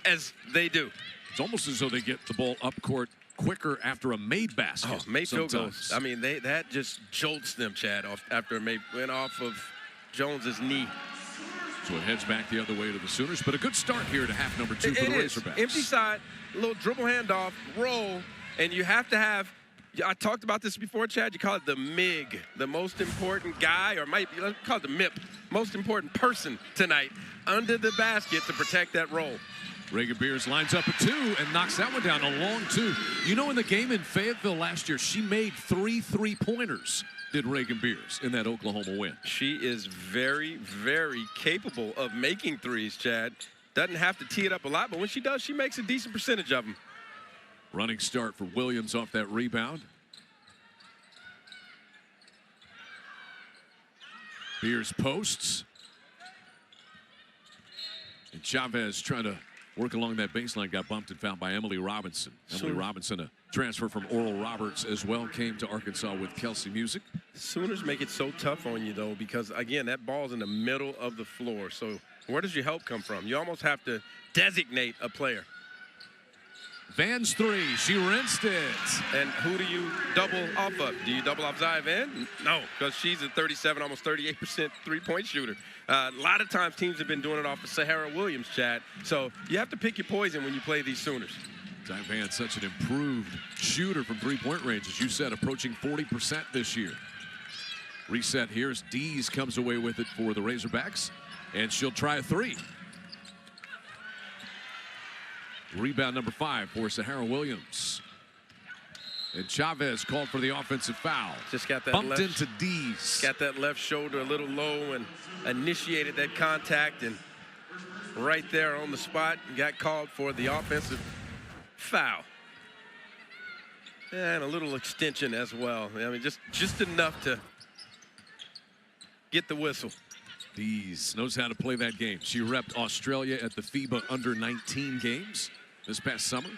as they do. It's almost as though they get the ball up court quicker after a made basket. Oh, made field goals. I mean, that just jolts them, Chad, after it went off of Jones's knee. So it heads back the other way to the Sooners. But a good start here to half number 2 for the Razorbacks. Empty side, a little dribble handoff, roll, and you have to have, I talked about this before, Chad, you call it the MIG, the most important guy, or might be, let's call it the MIP, most important person tonight, under the basket to protect that roll. Reagan Beers lines up a 2 and knocks that one down, a long 2. You know, in the game in Fayetteville last year, she made 3 three-pointers, did Reagan Beers, in that Oklahoma win. She is very, very capable of making threes, Chad. Doesn't have to tee it up a lot, but when she does, she makes a decent percentage of them. Running start for Williams off that rebound. Beers posts. And Chavez trying to Work along that baseline, got bumped and fouled by Emily Robinson. Emily Robinson, a transfer from Oral Roberts as well, came to Arkansas with Kelsey Music. Sooners make it so tough on you, though, because, again, that ball's in the middle of the floor. So where does your help come from? You almost have to designate a player. Van's three. She rinsed it. And who do you double off of? Do you double off Zia Van? No, because she's a 37, almost 38% three-point shooter. A lot of times teams have been doing it off of Sahara Williams, Chad. So you have to pick your poison when you play these Sooners. Zia Van, such an improved shooter from three-point range, as you said, approaching 40% this year. Reset here as Dees comes away with it for the Razorbacks, and she'll try a three. Rebound number 5 for Sahara Williams. And Chavez called for the offensive foul. Just got that bumped into Dees. Got that left shoulder a little low and initiated that contact, and right there on the spot got called for the offensive foul. And a little extension as well. I mean, just enough to get the whistle. Dees knows how to play that game. She repped Australia at the FIBA under-19 games this past summer.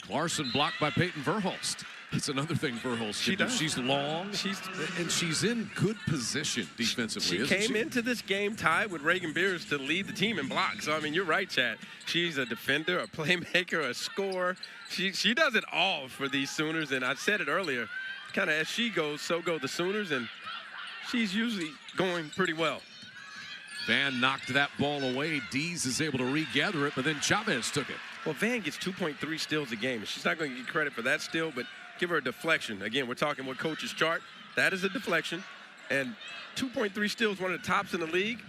Larson blocked by Peyton Verhulst. That's another thing Verhulst can do. She's long, and she's in good position defensively. She came into this game tied with Reagan Beers to lead the team in blocks. So, I mean, you're right, Chad. She's a defender, a playmaker, a scorer. She does it all for these Sooners, and I said it earlier, kind of as she goes, so go the Sooners, and she's usually going pretty well. Van knocked that ball away. Dees is able to regather it, but then Chavez took it. Well, Van gets 2.3 steals a game. She's not going to get credit for that steal, but give her a deflection. Again, we're talking what coaches chart. That is a deflection. And 2.3 steals, one of the tops in the league.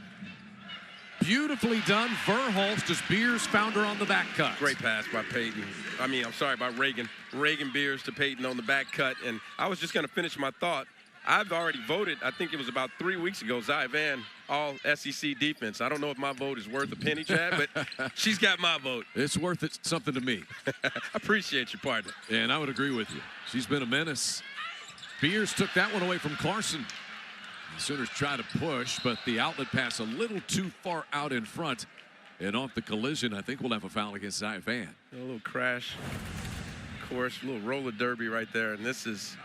Beautifully done. Verhulst as Beers found her on the back cut. Great pass by Peyton. By Reagan. Reagan Beers to Peyton on the back cut. And I was just going to finish my thought. I've already voted, I think it was about 3 weeks ago, Zia Van, all SEC defense. I don't know if my vote is worth a penny, Chad, but she's got my vote. It's worth something to me. I appreciate your partner. And I would agree with you. She's been a menace. Beers took that one away from Clarkson. The Sooners try to push, but the outlet pass a little too far out in front. And off the collision, I think we'll have a foul against Zia Van. A little crash course, a little roller derby right there. And this is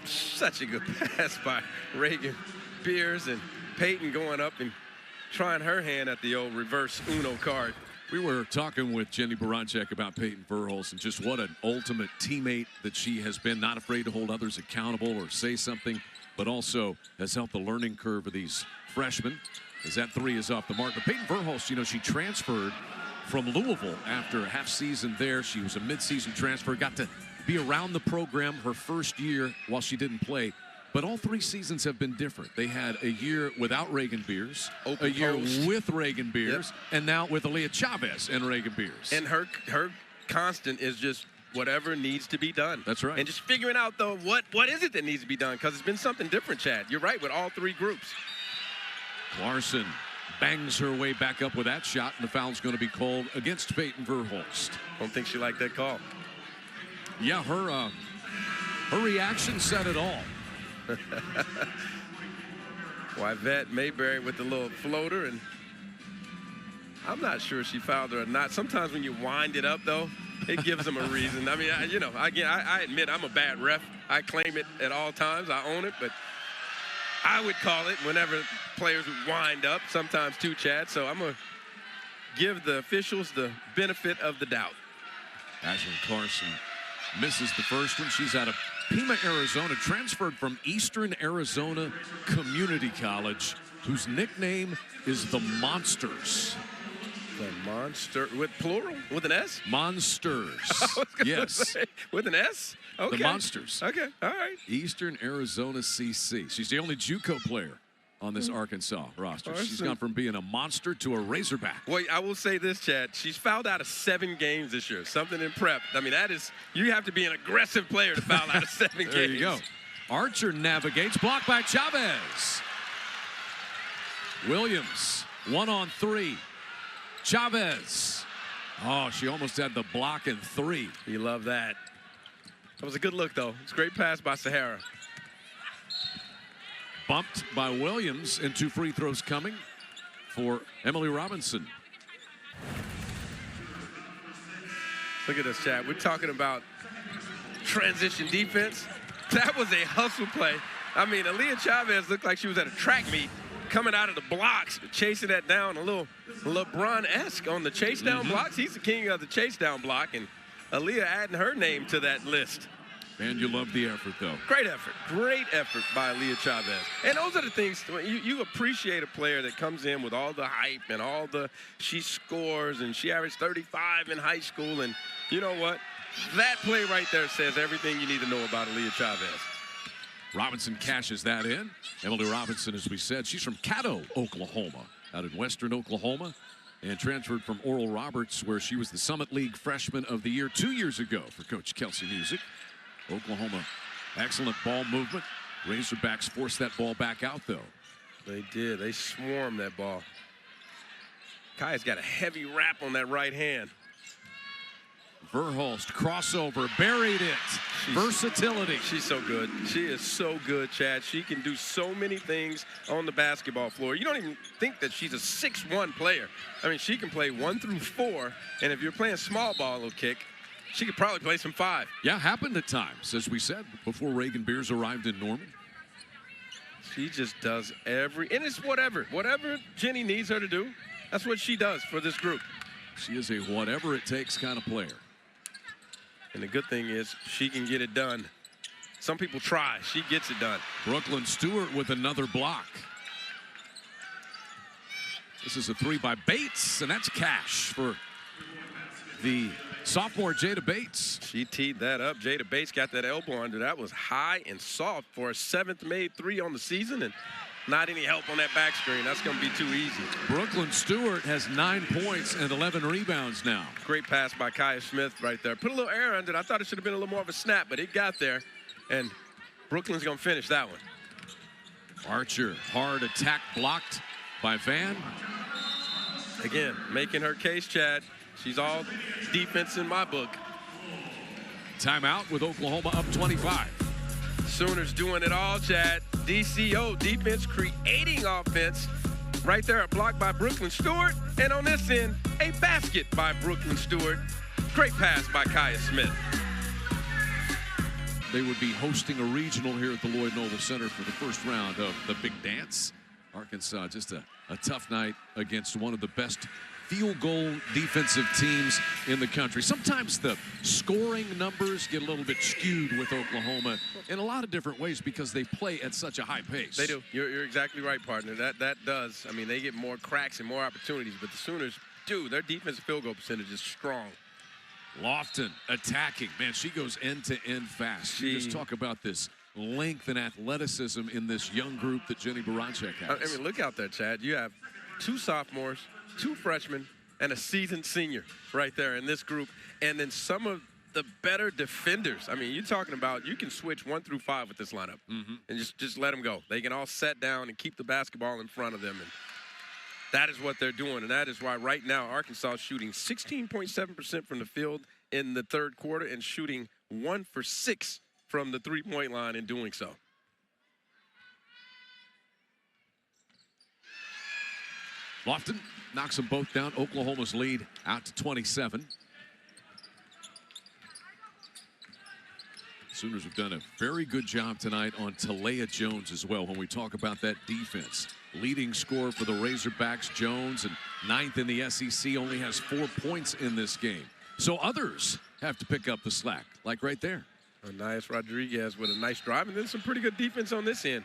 such a good pass by Reagan Beers, and Peyton going up and trying her hand at the old reverse Uno card. We were talking with Jenny Baranchek about Peyton Verhulst and just what an ultimate teammate that she has been, not afraid to hold others accountable or say something, but also has helped the learning curve of these freshmen as that three is off the mark. But Peyton Verhulst, you know, she transferred from Louisville after a half season there. She was a midseason transfer, got to be around the program her first year while she didn't play. But all 3 seasons have been different. They had a year without Reagan Beers, a year with Reagan Beers, and now with Aaliyah Chavez and Reagan Beers. And her constant is just whatever needs to be done. That's right. And just figuring out, though, what is it that needs to be done? Because it's been something different, Chad. You're right, with all 3 groups. Larson bangs her way back up with that shot, and the foul's going to be called against Peyton Verhulst. Don't think she liked that call. Yeah, her reaction said it all. Yvette Mayberry with the little floater, and I'm not sure she fouled her or not. Sometimes when you wind it up, though, it gives them a reason. I mean, I admit I'm a bad ref. I claim it at all times. I own it, but I would call it whenever players would wind up, sometimes too, Chad. So I'm going to give the officials the benefit of the doubt. Ashlyn Carson misses the first one. She's out of Pima, Arizona, transferred from Eastern Arizona Community College, whose nickname is the Monsters. The Monster, with plural, with an S? Monsters. Yes. With an S? Okay. The Monsters. Okay, all right. Eastern Arizona CC. She's the only JUCO player on this Arkansas roster. She's gone from being a monster to a Razorback. Well, I will say this, Chad. She's fouled out of 7 games this year. Something in prep. I mean, you have to be an aggressive player to foul out of 7 games. There you go. Archer navigates, blocked by Chavez. Williams, 1-on-3. Chavez. Oh, she almost had the block in 3. You love that. That was a good look, though. It's a great pass by Sahara. Bumped by Williams, and 2 free throws coming for Emily Robinson. Look at this, Chad. We're talking about transition defense. That was a hustle play. I mean, Aaliyah Chavez looked like she was at a track meet, coming out of the blocks, chasing that down, a little LeBron-esque on the chase down blocks. He's the king of the chase down block, and Aaliyah adding her name to that list. And you love the effort, though. Great effort by Aaliyah Chavez. And those are the things, you appreciate a player that comes in with all the hype and all the, she scores, and she averaged 35 in high school, and you know what? That play right there says everything you need to know about Aaliyah Chavez. Robinson cashes that in. Emily Robinson, as we said, she's from Caddo, Oklahoma, out in western Oklahoma, and transferred from Oral Roberts, where she was the Summit League Freshman of the Year 2 years ago for Coach Kelsey Music. Oklahoma, excellent ball movement. Razorbacks forced that ball back out, though. They did. They swarmed that ball. Kaya's got a heavy wrap on that right hand. Verhulst, crossover, buried it. Versatility. She's so good. She is so good, Chad. She can do so many things on the basketball floor. You don't even think that she's a 6'1" player. I mean, she can play 1 through 4, and if you're playing small ball little kick, she could probably play some 5. Yeah, happened at times, as we said, before Reagan Beers arrived in Norman. She just does and it's whatever Jenny needs her to do, that's what she does for this group. She is a whatever it takes kind of player. And the good thing is she can get it done. Some people try. She gets it done. Brooklyn Stewart with another block. This is a 3 by Bates, and that's cash for the sophomore Jada Bates. She teed that up. Jada Bates got that elbow under. That was high and soft for a 7th made 3 on the season, and not any help on that back screen. That's going to be too easy. Brooklyn Stewart has 9 points and 11 rebounds now. Great pass by Kaya Smith right there. Put a little air under it. I thought it should have been a little more of a snap, but it got there. And Brooklyn's going to finish that one. Archer, hard attack blocked by Van. Again, making her case, Chad. She's all defense in my book. Timeout with Oklahoma up 25. Sooners doing it all, Chad. DCO, defense creating offense. Right there, a block by Brooklyn Stewart. And on this end, a basket by Brooklyn Stewart. Great pass by Kaya Smith. They would be hosting a regional here at the Lloyd Noble Center for the first round of the Big Dance. Arkansas, just a tough night against one of the best field goal defensive teams in the country. Sometimes the scoring numbers get a little bit skewed with Oklahoma in a lot of different ways because they play at such a high pace. They do. You're exactly right, partner. That does. I mean, they get more cracks and more opportunities, but the Sooners do. Their defensive field goal percentage is strong. Lofton attacking. Man, she goes end to end fast. You just talk about this length and athleticism in this young group that Jenny Baranczyk has. I mean, look out there, Chad. You have 2 sophomores, 2 freshmen, and a seasoned senior right there in this group. And then some of the better defenders. I mean, you're talking about you can switch 1 through 5 with this lineup and just let them go. They can all set down and keep the basketball in front of them. And that is what they're doing. And that is why right now Arkansas is shooting 16.7% from the field in the 3rd quarter and shooting 1 for 6 from the 3-point line in doing so. Lofton knocks them both down. Oklahoma's lead out to 27. Sooners have done a very good job tonight on Talea Jones as well when we talk about that defense. Leading scorer for the Razorbacks, Jones, and 9th in the SEC, only has 4 points in this game. So others have to pick up the slack, like right there. Nias Rodriguez with a nice drive, and then some pretty good defense on this end.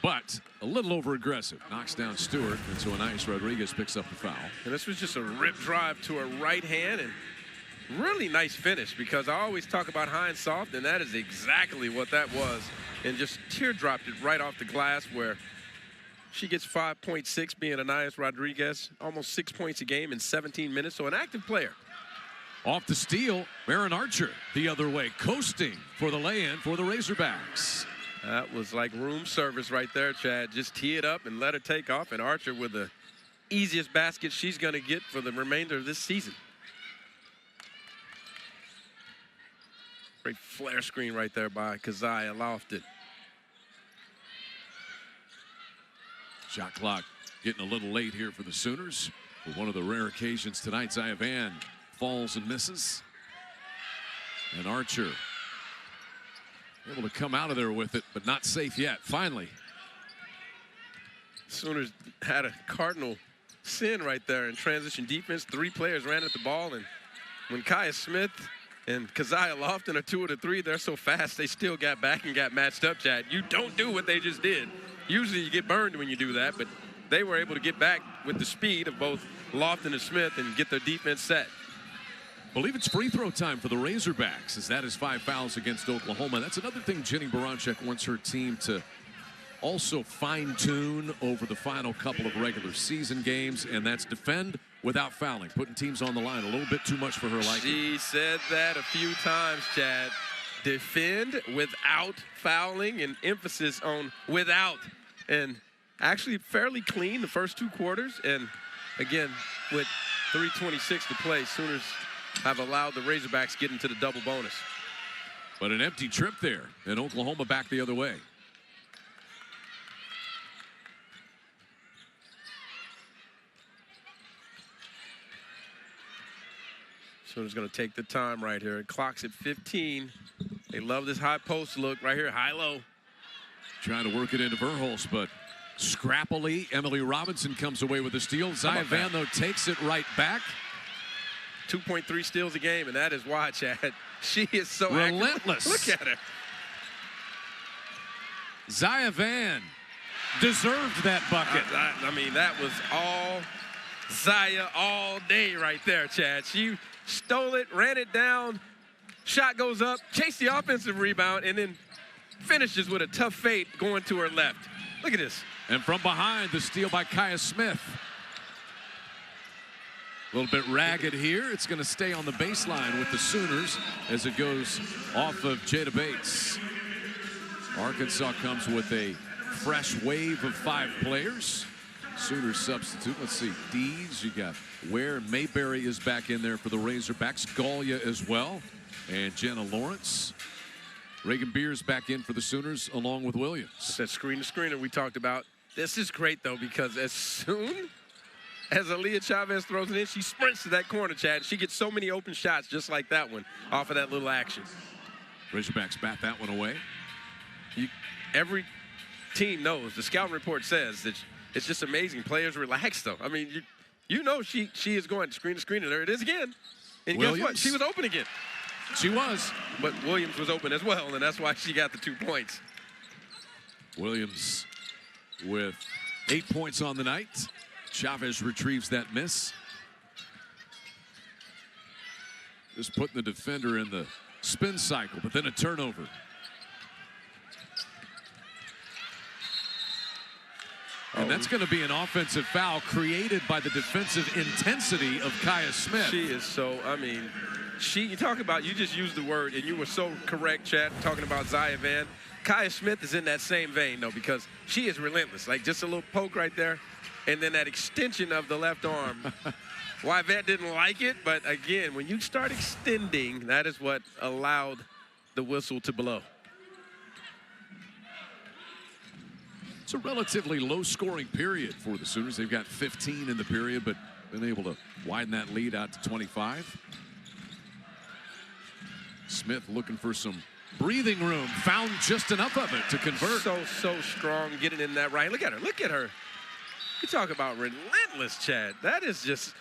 But a little over-aggressive. Knocks down Stewart, and so Nias Rodriguez picks up the foul. And this was just a rip drive to her right hand, and really nice finish, because I always talk about high and soft, and that is exactly what that was. And just teardropped it right off the glass, where she gets 5.6, being Nias Rodriguez, almost 6 points a game in 17 minutes, so an active player. Off the steal, Aaron Archer the other way, coasting for the lay-in for the Razorbacks. That was like room service right there, Chad. Just tee it up and let her take off, and Archer with the easiest basket she's going to get for the remainder of this season. Great flare screen right there by Keziah Lofton. Shot clock getting a little late here for the Sooners. For one of the rare occasions tonight, Zaya Van falls and misses. And Archer able to come out of there with it, but not safe yet. Finally. Sooners had a cardinal sin right there in transition defense. 3 players ran at the ball, and when Kaya Smith and Keziah Lofton are 2 of the 3, they're so fast they still got back and got matched up, Chad. You don't do what they just did. Usually you get burned when you do that, but they were able to get back with the speed of both Lofton and Smith and get their defense set. I believe it's free throw time for the Razorbacks, as that is 5 fouls against Oklahoma. That's another thing Jenny Baranczyk wants her team to also fine-tune over the final couple of regular season games, and that's defend without fouling, putting teams on the line a little bit too much for her liking. She said that a few times, Chad. Defend without fouling, and emphasis on without. And actually fairly clean the first 2 quarters. And again, with 3:26 to play, Sooners have allowed the Razorbacks get into the double bonus. But an empty trip there, and Oklahoma back the other way. Sooners going to take the time right here. Clock's at 15. They love this high post look right here, high-low. Trying to work it into Verhulst, but scrappily, Emily Robinson comes away with the steal. Zaya Van, though, takes it right back. 2.3 steals a game, and that is why, Chad. She is so relentless. Look at her. Zaya Van deserved that bucket. I mean, that was all Zaya all day right there, Chad. She stole it, ran it down, shot goes up, chased the offensive rebound, and then finishes with a tough fade going to her left. Look at this. And from behind, the steal by Kaya Smith. A little bit ragged here. It's going to stay on the baseline with the Sooners as it goes off of Jada Bates. Arkansas comes with a fresh wave of 5 players. Sooners substitute. Let's see. Dees, you got Ware. Mayberry is back in there for the Razorbacks. Galia as well. And Jenna Lawrence. Reagan Beers back in for the Sooners along with Williams. It's that screen-to-screener we talked about. This is great, though, because as soon as Aaliyah Chavez throws it in, she sprints to that corner, Chad. She gets so many open shots just like that one off of that little action. Razorbacks bat that one away. Every team knows, the scouting report says that it's just amazing. Players relax, though. I mean, you know she is going screen-to-screener. There it is again. And Williams. guess what? She was open again. She was. But Williams was open as well, and that's why she got the 2 points. Williams with 8 points on the night. Chavez retrieves that miss. Just putting the defender in the spin cycle, but then a turnover. And that's going to be an offensive foul created by the defensive intensity of Kaya Smith. She is so, I mean, you talk about, you just used the word, and you were so correct, Chad, talking about Zaya Van. Kaya Smith is in that same vein, though, because she is relentless. Like, just a little poke right there, and then that extension of the left arm. Yvette didn't like it, but again, when you start extending, that is what allowed the whistle to blow. It's a relatively low-scoring period for the Sooners. They've got 15 in the period, but been able to widen that lead out to 25. Smith looking for some breathing room. Found just enough of it to convert. So strong getting in that right. Look at her. Look at her. You talk about relentless, Chad. That is just,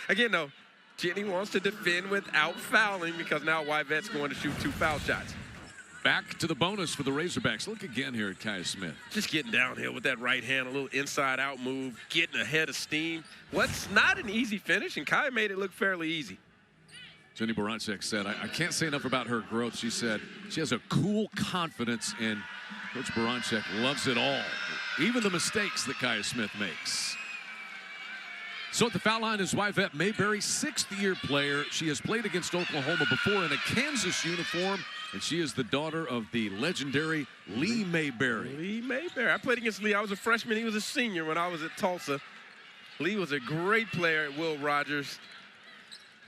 again, though, Jenny wants to defend without fouling because now Yvette's going to shoot 2 foul shots. Back to the bonus for the Razorbacks. Look again here at Kaya Smith. Just getting downhill with that right hand, a little inside-out move, getting ahead of steam. What's not an easy finish, and Kaya made it look fairly easy. Jenny Baranczyk said, I can't say enough about her growth. She said she has a cool confidence, and Coach Baranczyk loves it all, even the mistakes that Kaya Smith makes. So at the foul line is Yvette Mayberry, 6th-year player. She has played against Oklahoma before in a Kansas uniform, and she is the daughter of the legendary Lee Mayberry. Lee Mayberry. I played against Lee. I was a freshman. He was a senior when I was at Tulsa. Lee was a great player at Will Rogers.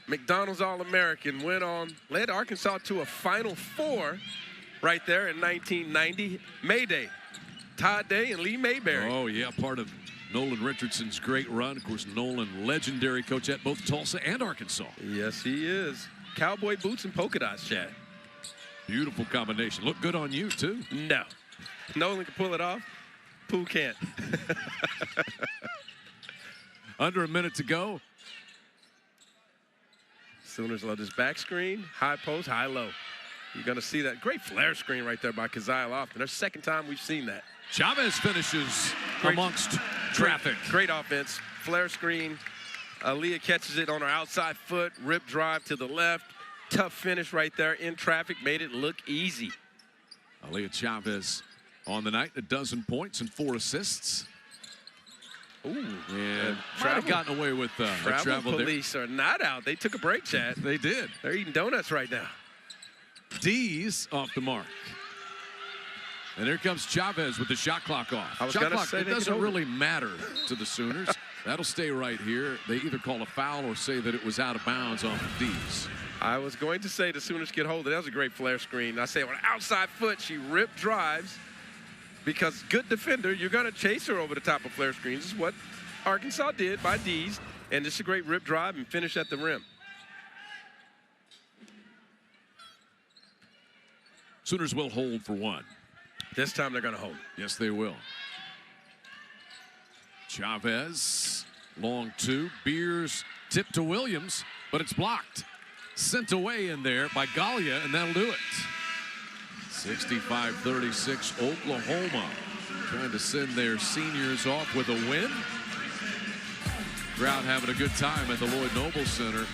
McDonald's All-American, went on, led Arkansas to a Final Four right there in 1990. Mayday. Todd Day and Lee Mayberry. Oh, yeah, part of Nolan Richardson's great run. Of course, Nolan, legendary coach at both Tulsa and Arkansas. Yes, he is. Cowboy boots and polka dots, Chad. Beautiful combination. Look good on you, too. No. Nolan can pull it off. Pooh can't. Under a minute to go. Sooners love this back screen. High post, high low. You're going to see that great flare screen right there by Keziah Lofton. That's the second time we've seen that. Chavez finishes amongst traffic. Great offense. Flare screen. Aaliyah catches it on her outside foot. Rip drive to the left. Tough finish right there in traffic. Made it look easy. Aaliyah Chavez on the night, 12 points and 4 assists. Ooh, and might have gotten away with travel police there. Are not out. They took a break, Chad. They did. They're eating donuts right now. D's off the mark. And here comes Chavez with the shot clock off. Shot clock, it doesn't really matter to the Sooners. That'll stay right here. They either call a foul or say that it was out of bounds off of D's. I was going to say the Sooners get hold of it. That was a great flare screen. I say on an outside foot, she ripped drives. Because good defender, you're going to chase her over the top of flare screens. This is what Arkansas did by D's. And just a great rip drive and finish at the rim. Sooners will hold for one. This time they're going to hold. Yes, they will. Chavez, long 2. Beers tipped to Williams, but it's blocked. Sent away in there by Galia, and that'll do it. 65-36, Oklahoma trying to send their seniors off with a win. Crowd having a good time at the Lloyd Noble Center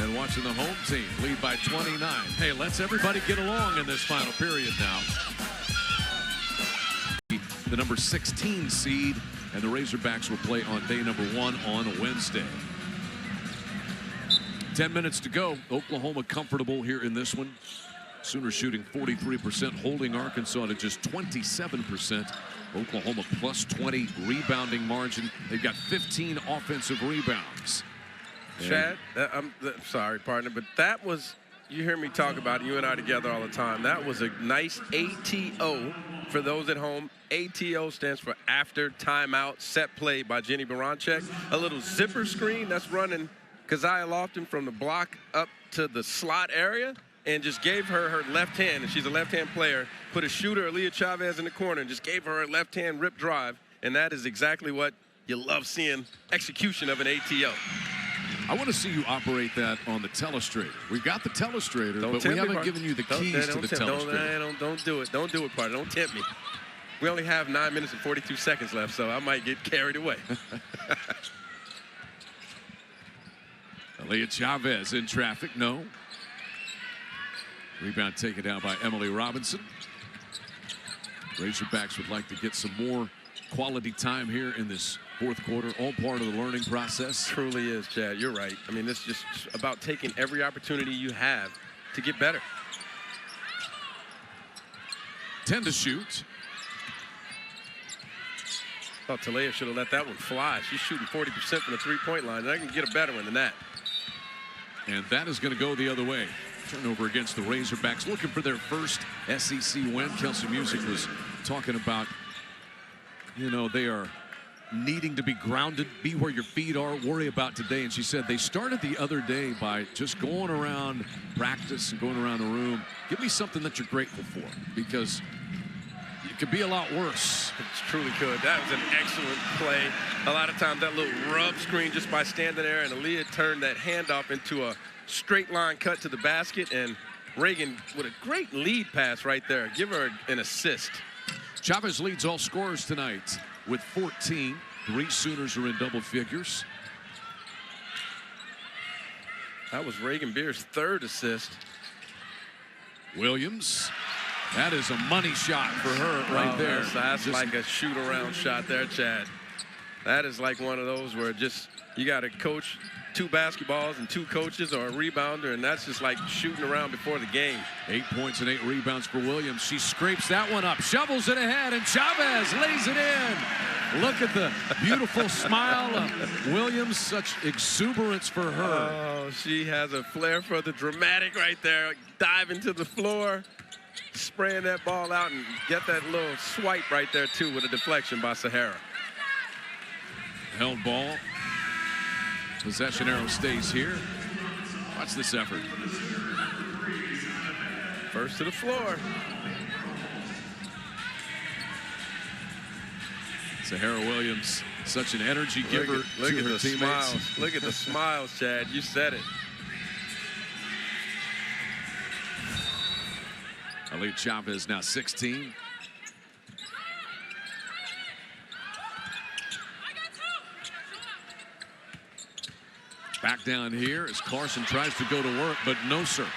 and watching the home team lead by 29. Hey, let's everybody get along in this final period now. The number 16 seed, and the Razorbacks will play on day number 1 on Wednesday. 10 minutes to go. Oklahoma comfortable here in this one. Sooners shooting 43%, holding Arkansas to just 27%. Oklahoma plus 20 rebounding margin. They've got 15 offensive rebounds. Chad, I'm sorry, partner, but that was, you hear me talk about it, you and I together all the time. That was a nice ATO for those at home. ATO stands for after timeout set play by Jenny Baranczyk. A little zipper screen that's running Keziah Lofton from the block up to the slot area. And just gave her her left hand, and she's a left-hand player, put a shooter, Aaliyah Chavez, in the corner, and just gave her her left-hand rip drive, and that is exactly what you love seeing, execution of an ATO. I want to see you operate that on the telestrator. We've got the telestrator, but we haven't given you the keys to the telestrator. Don't do it. Don't do it, partner. Don't tempt me. We only have 9 minutes and 42 seconds left, so I might get carried away. Aaliyah Chavez in traffic, no. Rebound taken down by Emily Robinson. Razorbacks would like to get some more quality time here in this fourth quarter. All part of the learning process. Truly is, Chad. You're right. I mean, it's just about taking every opportunity you have to get better. 10 to shoot. Thought Talea should have let that one fly. She's shooting 40% from the three-point line, and I can get a better one than that. And that is going to go the other way. Turnover against the Razorbacks, looking for their first SEC win. Kelsey Music was talking about, you know, they are needing to be grounded, be where your feet are, worry about today. And she said they started the other day by just going around practice and going around the room. Give me something that you're grateful for, because it could be a lot worse. It truly could. That was an excellent play. A lot of times that little rub screen just by standing there, and Aaliyah turned that handoff into a straight line cut to the basket, and Reagan with a great lead pass right there. Give her an assist. Chavez leads all scorers tonight with 14. 3 Sooners are in double figures. That was Reagan Beer's 3rd assist. Williams, that is a money shot for her right there. That's like a shoot-around shot there, Chad. That is like one of those where just you got to coach 2 basketballs and 2 coaches or a rebounder, and that's just like shooting around before the game. 8 points and 8 rebounds for Williams. She scrapes that one up, shovels it ahead, and Chavez lays it in. Look at the beautiful smile of Williams. Such exuberance for her. Oh, she has a flair for the dramatic right there. Diving to the floor, spraying that ball out, and get that little swipe right there, too, with a deflection by Sahara. Held ball. Possession arrow stays here. Watch this effort. First to the floor. Sahara Williams, such an energy giver Look to at her the teammates. smiles. Look at the smiles, Chad. You said it. Aliyah Chavez now 16. Back down here as Carson tries to go to work, but no, sir.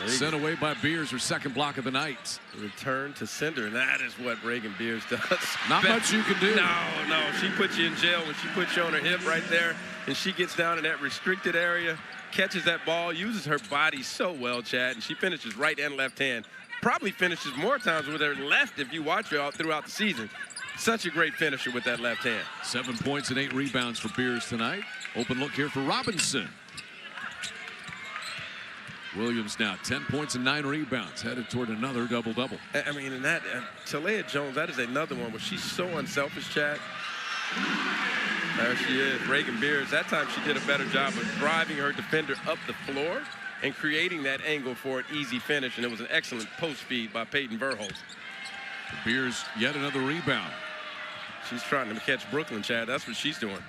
Sent away by Beers, her second block of the night. Return to sender, and that is what Reagan Beers does. Not much you can do. No, she puts you in jail when she puts you on her hip right there, and she gets down in that restricted area, catches that ball, uses her body so well, Chad, and she finishes right and left hand. Probably finishes more times with her left if you watch her out throughout the season. Such a great finisher with that left hand. 7 points and 8 rebounds for Beers tonight. Open look here for Robinson. Williams now 10 points and 9 rebounds, headed toward another double-double. I mean, and that Talia Jones, that is another one where she's so unselfish, Chad. There she is, Reagan Beers. That time she did a better job of driving her defender up the floor and creating that angle for an easy finish, and it was an excellent post feed by Peyton Verholst. Beers yet another rebound. She's trying to catch Brooklyn, Chad. That's what she's doing.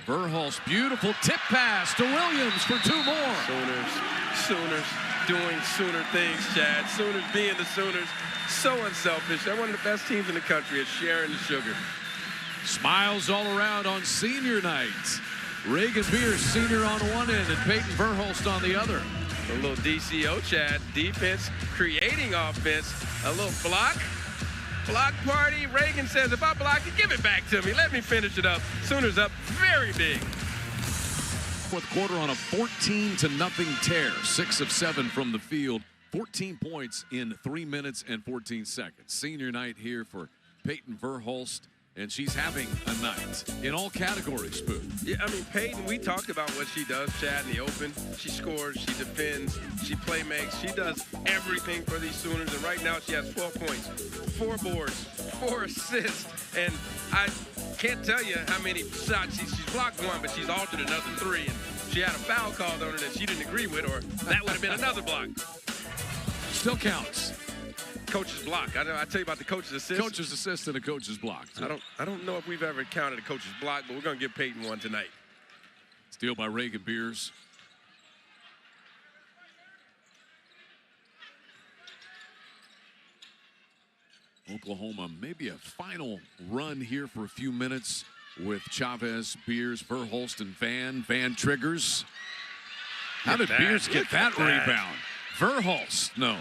Verholst, beautiful tip pass to Williams for 2 more. Sooners doing Sooner things, Chad. Sooners being the Sooners, so unselfish. They're one of the best teams in the country at sharing the sugar. Smiles all around on senior night. Reagan Beers, senior on one end, and Peyton Verholst on the other. A little DCO, Chad. Defense creating offense. A little block party. Reagan says, if I block it, give it back to me. Let me finish it up. Sooners up very big. Fourth quarter on a 14-0 tear. 6 of 7 from the field. 14 points in 3 minutes and 14 seconds. Senior night here for Peyton Verholst. And she's having a night in all categories, Boo. Yeah, I mean, Peyton, we talked about what she does, Chad, in the open. She scores, she defends, she playmakes. She does everything for these Sooners. And right now she has 12 points, 4 boards, 4 assists. And I can't tell you how many shots she's blocked one, but she's altered another 3. And she had a foul called on her that she didn't agree with, or that would have been another block. Still counts. Coach's block. I tell you about the coach's assist. Coach's assist and a coach's block. I don't know if we've ever counted a coach's block, but we're going to give Peyton one tonight. Steal by Reagan Beers. Oklahoma, maybe a final run here for a few minutes with Chavez, Beers, Verholst, and Van. Van triggers. How did Beers get that rebound? Verholst, no.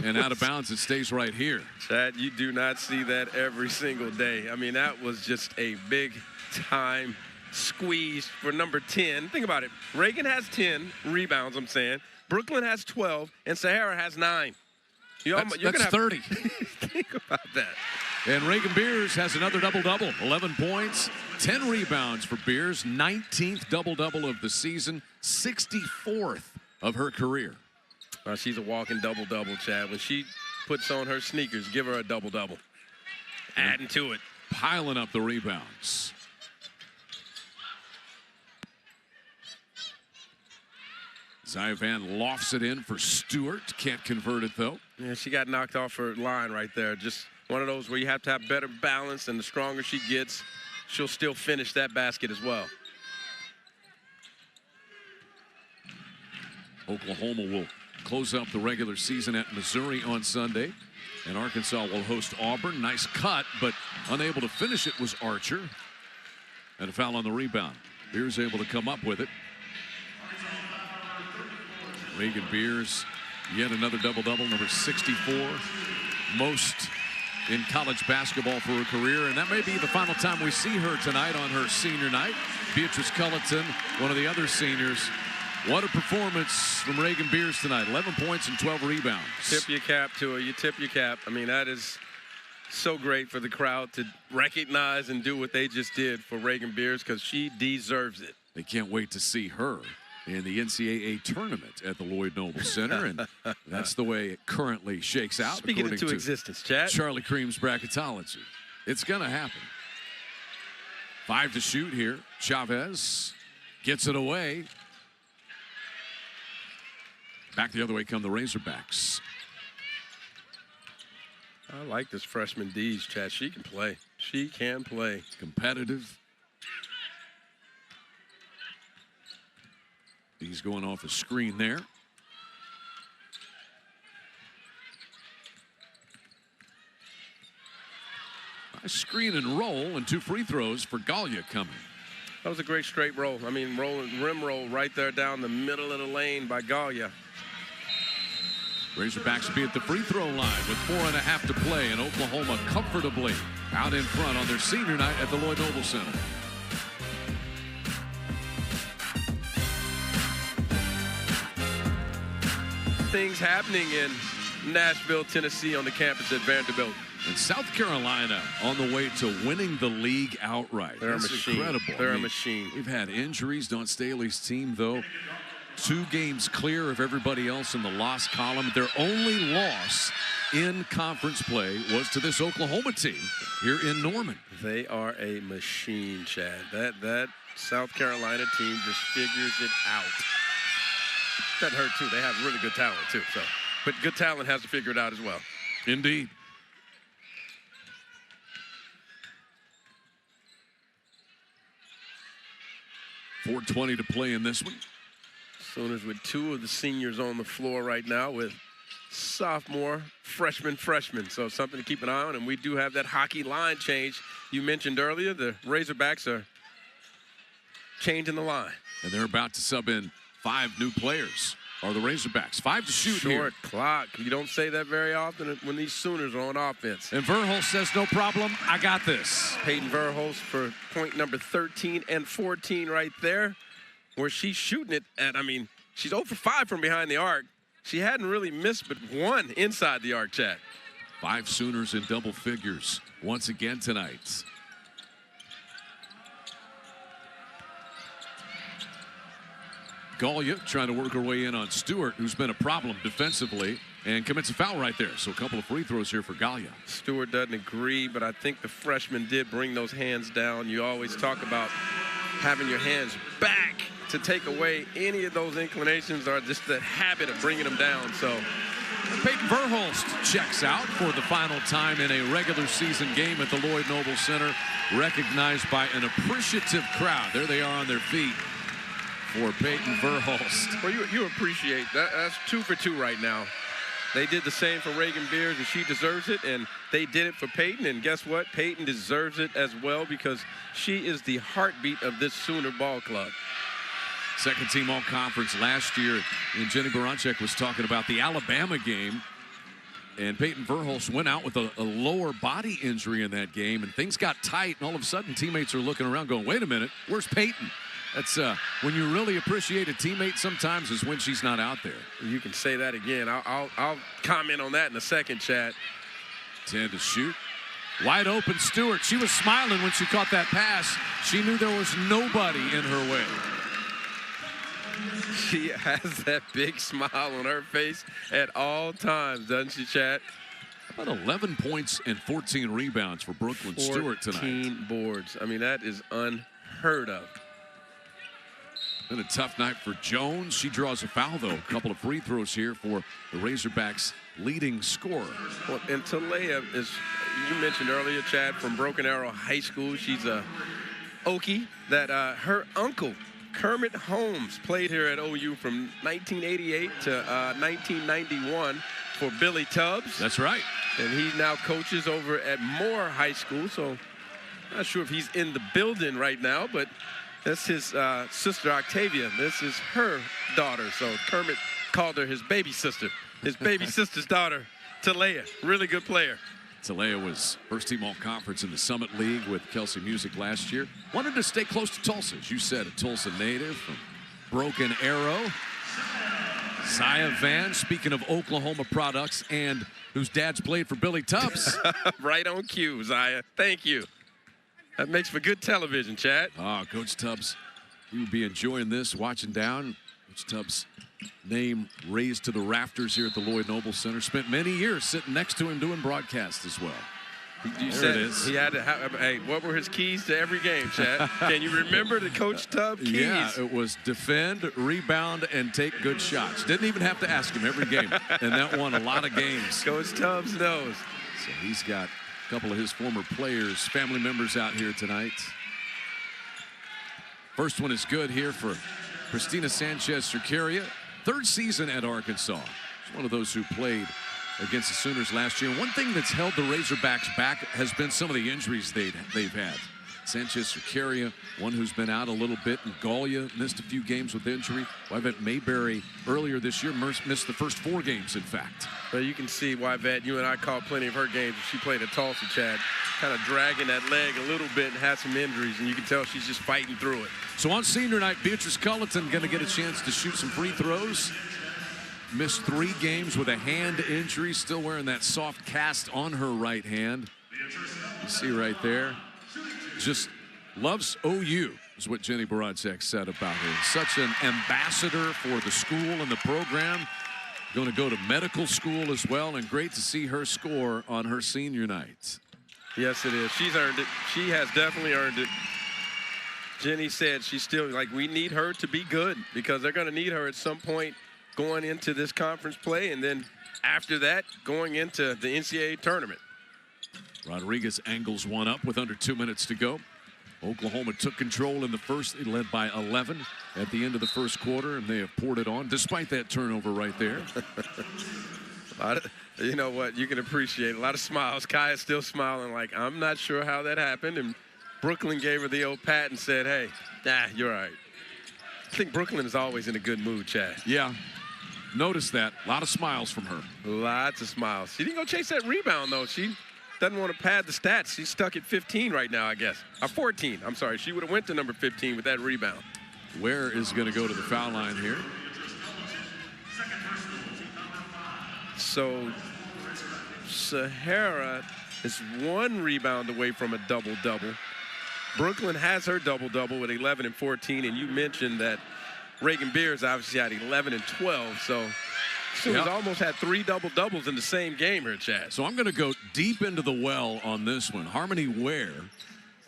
And out of bounds, it stays right here. Chad, you do not see that every single day. I mean, that was just a big-time squeeze for number 10. Think about it. Reagan has 10 rebounds, I'm saying. Brooklyn has 12, and Sahara has 9. That's 30. Think about that. And Reagan Beers has another double-double. 11 points, 10 rebounds for Beers. 19th double-double of the season. 64th of her career. She's a walking double-double, Chad. When she puts on her sneakers, give her a double-double. Adding to it. Piling up the rebounds. Zia Van lofts it in for Stewart. Can't convert it, though. Yeah, she got knocked off her line right there. Just one of those where you have to have better balance, and the stronger she gets, she'll still finish that basket as well. Oklahoma will close up the regular season at Missouri on Sunday. And Arkansas will host Auburn. Nice cut, but unable to finish it was Archer. And a foul on the rebound. Beers able to come up with it. Reagan Beers, yet another double-double, number 64. Most in college basketball for her career. And that may be the final time we see her tonight on her senior night. Beatrice Culleton, one of the other seniors. What a performance from Reagan Beers tonight. 11 points and 12 rebounds. Tip your cap to her. You tip your cap. I mean, that is so great for the crowd to recognize and do what they just did for Reagan Beers, because she deserves it. They can't wait to see her in the NCAA tournament at the Lloyd Noble Center, and that's the way it currently shakes out. Speaking into existence, Chad. Charlie Cream's bracketology. It's going to happen. 5 to shoot here. Chavez gets it away. Back the other way come the Razorbacks. I like this freshman Dees, Chad. She can play. She can play. Competitive. He's going off a screen there. Nice screen and roll, and 2 free throws for Gallia coming. That was a great straight roll. I mean, rim roll right there down the middle of the lane by Gallia. Razorbacks be at the free throw line with 4.5 to play, and Oklahoma comfortably out in front on their senior night at the Lloyd Noble Center. Things happening in Nashville, Tennessee on the campus at Vanderbilt. And South Carolina on the way to winning the league outright. They're That's a machine. Incredible. They're a machine. We've had injuries. Don Staley's team, though, 2 games clear of everybody else in the loss column. Their only loss in conference play was to this Oklahoma team here in Norman. They are a machine, Chad. That South Carolina team just figures it out. That hurt, too. They have really good talent, too. But good talent has to figure it out as well. Indeed. .420 to play in this one. Sooners with 2 of the seniors on the floor right now with sophomore, freshman. So something to keep an eye on. And we do have that hockey line change you mentioned earlier. The Razorbacks are changing the line. And they're about to sub in 5 new players. Are the Razorbacks. 5 to shoot here. Short clock. You don't say that very often when these Sooners are on offense. And Verhulst says, no problem, I got this. Peyton Verhulst for point number 13 and 14 right there, where she's shooting it at, I mean, she's 0 for 5 from behind the arc. She hadn't really missed but 1 inside the arc, Chad. 5 Sooners in double figures once again tonight. Gallia trying to work her way in on Stewart, who's been a problem defensively, and commits a foul right there. So a couple of free throws here for Gallia. Stewart doesn't agree, but I think the freshman did bring those hands down. You always talk about having your hands back to take away any of those inclinations or just the habit of bringing them down. So Peyton Verhulst checks out for the final time in a regular season game at the Lloyd Noble Center, recognized by an appreciative crowd. There they are on their feet for Peyton Verhulst. Well, you appreciate that. That's 2 for 2 right now. They did the same for Reagan Beers, and she deserves it, and they did it for Peyton, and guess what? Peyton deserves it as well because she is the heartbeat of this Sooner ball club. Second team all-conference last year, and Jenny Baranczyk was talking about the Alabama game, and Peyton Verhulst went out with a lower body injury in that game, and things got tight, and all of a sudden teammates are looking around going, wait a minute, where's Peyton? That's when you really appreciate a teammate sometimes is when she's not out there. You can say that again. I'll comment on that in a second, Chad. 10 to shoot. Wide open Stewart. She was smiling when she caught that pass. She knew there was nobody in her way. She has that big smile on her face at all times, doesn't she, Chad? About 11 points and 14 rebounds for Brooklyn Stewart tonight. 14 boards. I mean, that is unheard of. Been a tough night for Jones. She draws a foul, though. A couple of free throws here for the Razorbacks' leading scorer. Well, and Talea is, you mentioned earlier, Chad, from Broken Arrow High School. She's a Okie that her uncle, Kermit Holmes, played here at OU from 1988 to 1991 for Billy Tubbs. That's right. And he now coaches over at Moore High School, so not sure if he's in the building right now, but that's his sister, Octavia. This is her daughter. So Kermit called her his baby sister. His baby sister's daughter, Talea. Really good player. Talea was first team all-conference in the Summit League with Kelsey Music last year. Wanted to stay close to Tulsa, as you said, a Tulsa native from Broken Arrow. Zaya Van, speaking of Oklahoma products, and whose dad's played for Billy Tubbs. Right on cue, Zaya. Thank you. That makes for good television, Chad. Oh, Coach Tubbs, you would be enjoying this, watching down. Coach Tubbs' name raised to the rafters here at the Lloyd Noble Center. Spent many years sitting next to him doing broadcasts as well. You There said it is. he had to have, hey, what were his keys to every game, Chad? Can you remember the Coach Tubb keys? Yeah, it was defend, rebound, and take good shots. Didn't even have to ask him every game, and that won a lot of games. Coach Tubbs knows. So he's got a couple of his former players, family members out here tonight. First one is good here for Christina Sanchez-Cerqueira. Third season at Arkansas. She's one of those who played against the Sooners last year. One thing that's held the Razorbacks back has been some of the injuries they've had. Sanchez-Cerqueira, one who's been out a little bit, and Galia missed a few games with injury. Wyvette Mayberry earlier this year missed the first 4 games, in fact. But you can see Wyvette, you and I caught plenty of her games. She played at Tulsa, Chad, kind of dragging that leg a little bit and had some injuries, and you can tell she's just fighting through it. So on senior night, Beatrice Culleton going to get a chance to shoot some free throws. Missed 3 games with a hand injury, still wearing that soft cast on her right hand. You see right there. Just loves OU, is what Jenny Baranczyk said about her. Such an ambassador for the school and the program. Going to go to medical school as well, and great to see her score on her senior night. Yes, it is. She's earned it. She has definitely earned it. Jenny said she's still, like, we need her to be good because they're going to need her at some point going into this conference play, and then after that, going into the NCAA tournament. Rodriguez angles one up with under 2 minutes to go. Oklahoma took control in the first. They led by 11 at the end of the first quarter, and they have poured it on, despite that turnover right there. You know what? You can appreciate a lot of smiles. Kaya's still smiling like, I'm not sure how that happened. And Brooklyn gave her the old pat and said, hey, you're all right. I think Brooklyn is always in a good mood, Chad. Yeah. Notice that. A lot of smiles from her. Lots of smiles. She didn't go chase that rebound, though. She doesn't want to pad the stats. She's stuck at 15 right now, I guess. 14. I'm sorry. She would have went to number 15 with that rebound. Ware is going to go to the foul line here. So Sahara is 1 rebound away from a double-double. Brooklyn has her double-double with 11 and 14, and you mentioned that Reagan Beers obviously had 11 and 12, so Sooners almost had 3 double-doubles in the same game here, Chad. So I'm going to go deep into the well on this one. Harmony Ware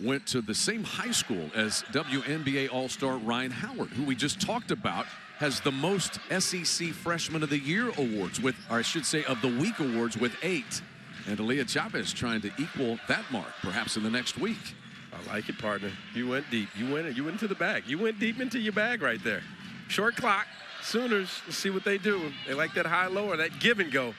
went to the same high school as WNBA All-Star Ryan Howard, who we just talked about, has the most SEC Freshman of the Year awards, or I should say of the week awards, with 8. And Aaliyah Chavez trying to equal that mark, perhaps in the next week. I like it, partner. You went deep. You went into the bag. You went deep into your bag right there. Short clock. Sooners, let's see what they do. They like that high-low or that give and go.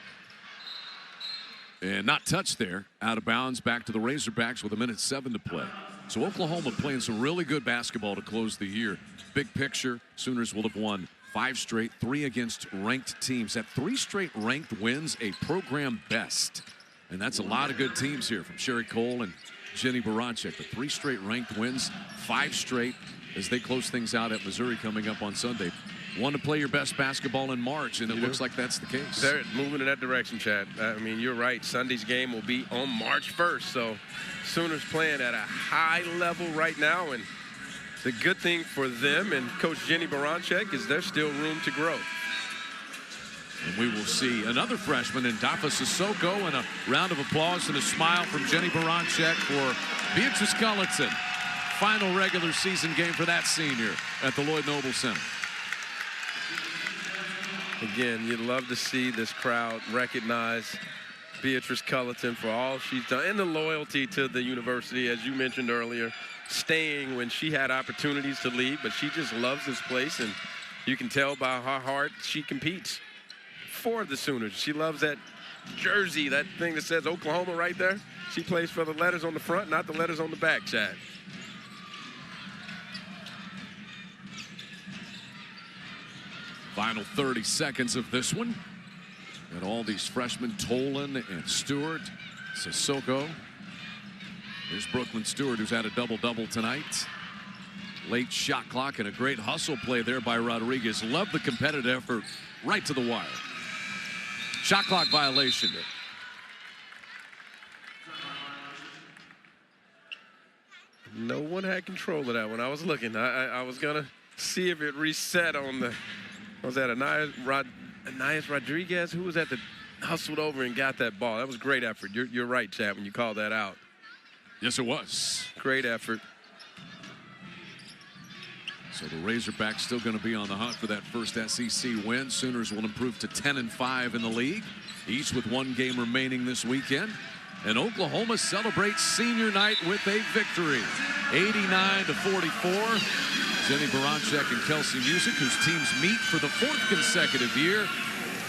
And not touched there. Out of bounds, back to the Razorbacks with 1:07 to play. So Oklahoma playing some really good basketball to close the year. Big picture, Sooners will have won 5 straight, 3 against ranked teams. That 3 straight ranked wins, a program best. And that's a lot of good teams here from Sherry Cole and Jenny Baranczyk. The 3 straight ranked wins, 5 straight as they close things out at Missouri coming up on Sunday. Want to play your best basketball in March, and it looks like that's the case. They're moving in that direction, Chad. I mean, you're right. Sunday's game will be on March 1st. So Sooners playing at a high level right now, and the good thing for them and Coach Jenny Baranczyk is there's still room to grow. And we will see another freshman in Dafa Sissoko, and a round of applause and a smile from Jenny Baranczyk for Beatrice Culleton. Final regular season game for that senior at the Lloyd Noble Center. Again, you'd love to see this crowd recognize Beatrice Culleton for all she's done and the loyalty to the university, as you mentioned earlier, staying when she had opportunities to leave, but she just loves this place, and you can tell by how hard she competes for the Sooners. She loves that jersey, that thing that says Oklahoma right there. She plays for the letters on the front, not the letters on the back, Chad. Final 30 seconds of this one. And all these freshmen, Tolan and Stewart, Sissoko. There's Brooklyn Stewart, who's had a double-double tonight. Late shot clock and a great hustle play there by Rodriguez. Love the competitive effort right to the wire. Shot clock violation. No one had control of that when I was looking. I was going to see if it reset on the, was that Anais Rodriguez? Who was at the hustled over and got that ball. That was great effort. You're right, Chad, when you called that out. Yes, it was. Great effort. So the Razorbacks still going to be on the hunt for that first SEC win. Sooners will improve to 10-5 in the league, each with one game remaining this weekend. And Oklahoma celebrates senior night with a victory, 89-44. Jenny Baranczyk and Kelsey Music, whose teams meet for the 4th consecutive year.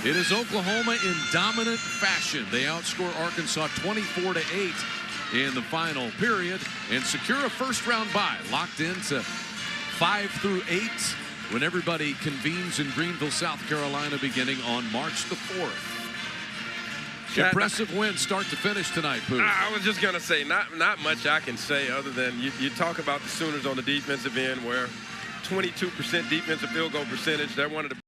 It is Oklahoma in dominant fashion. They outscore Arkansas 24-8 in the final period and secure a first-round bye, locked into 5 through 8 when everybody convenes in Greenville, South Carolina, beginning on March the 4th. Impressive win start to finish tonight, Pooh. I was just going to say, not much I can say other than you talk about the Sooners on the defensive end where 22% defensive field goal percentage. They're one of the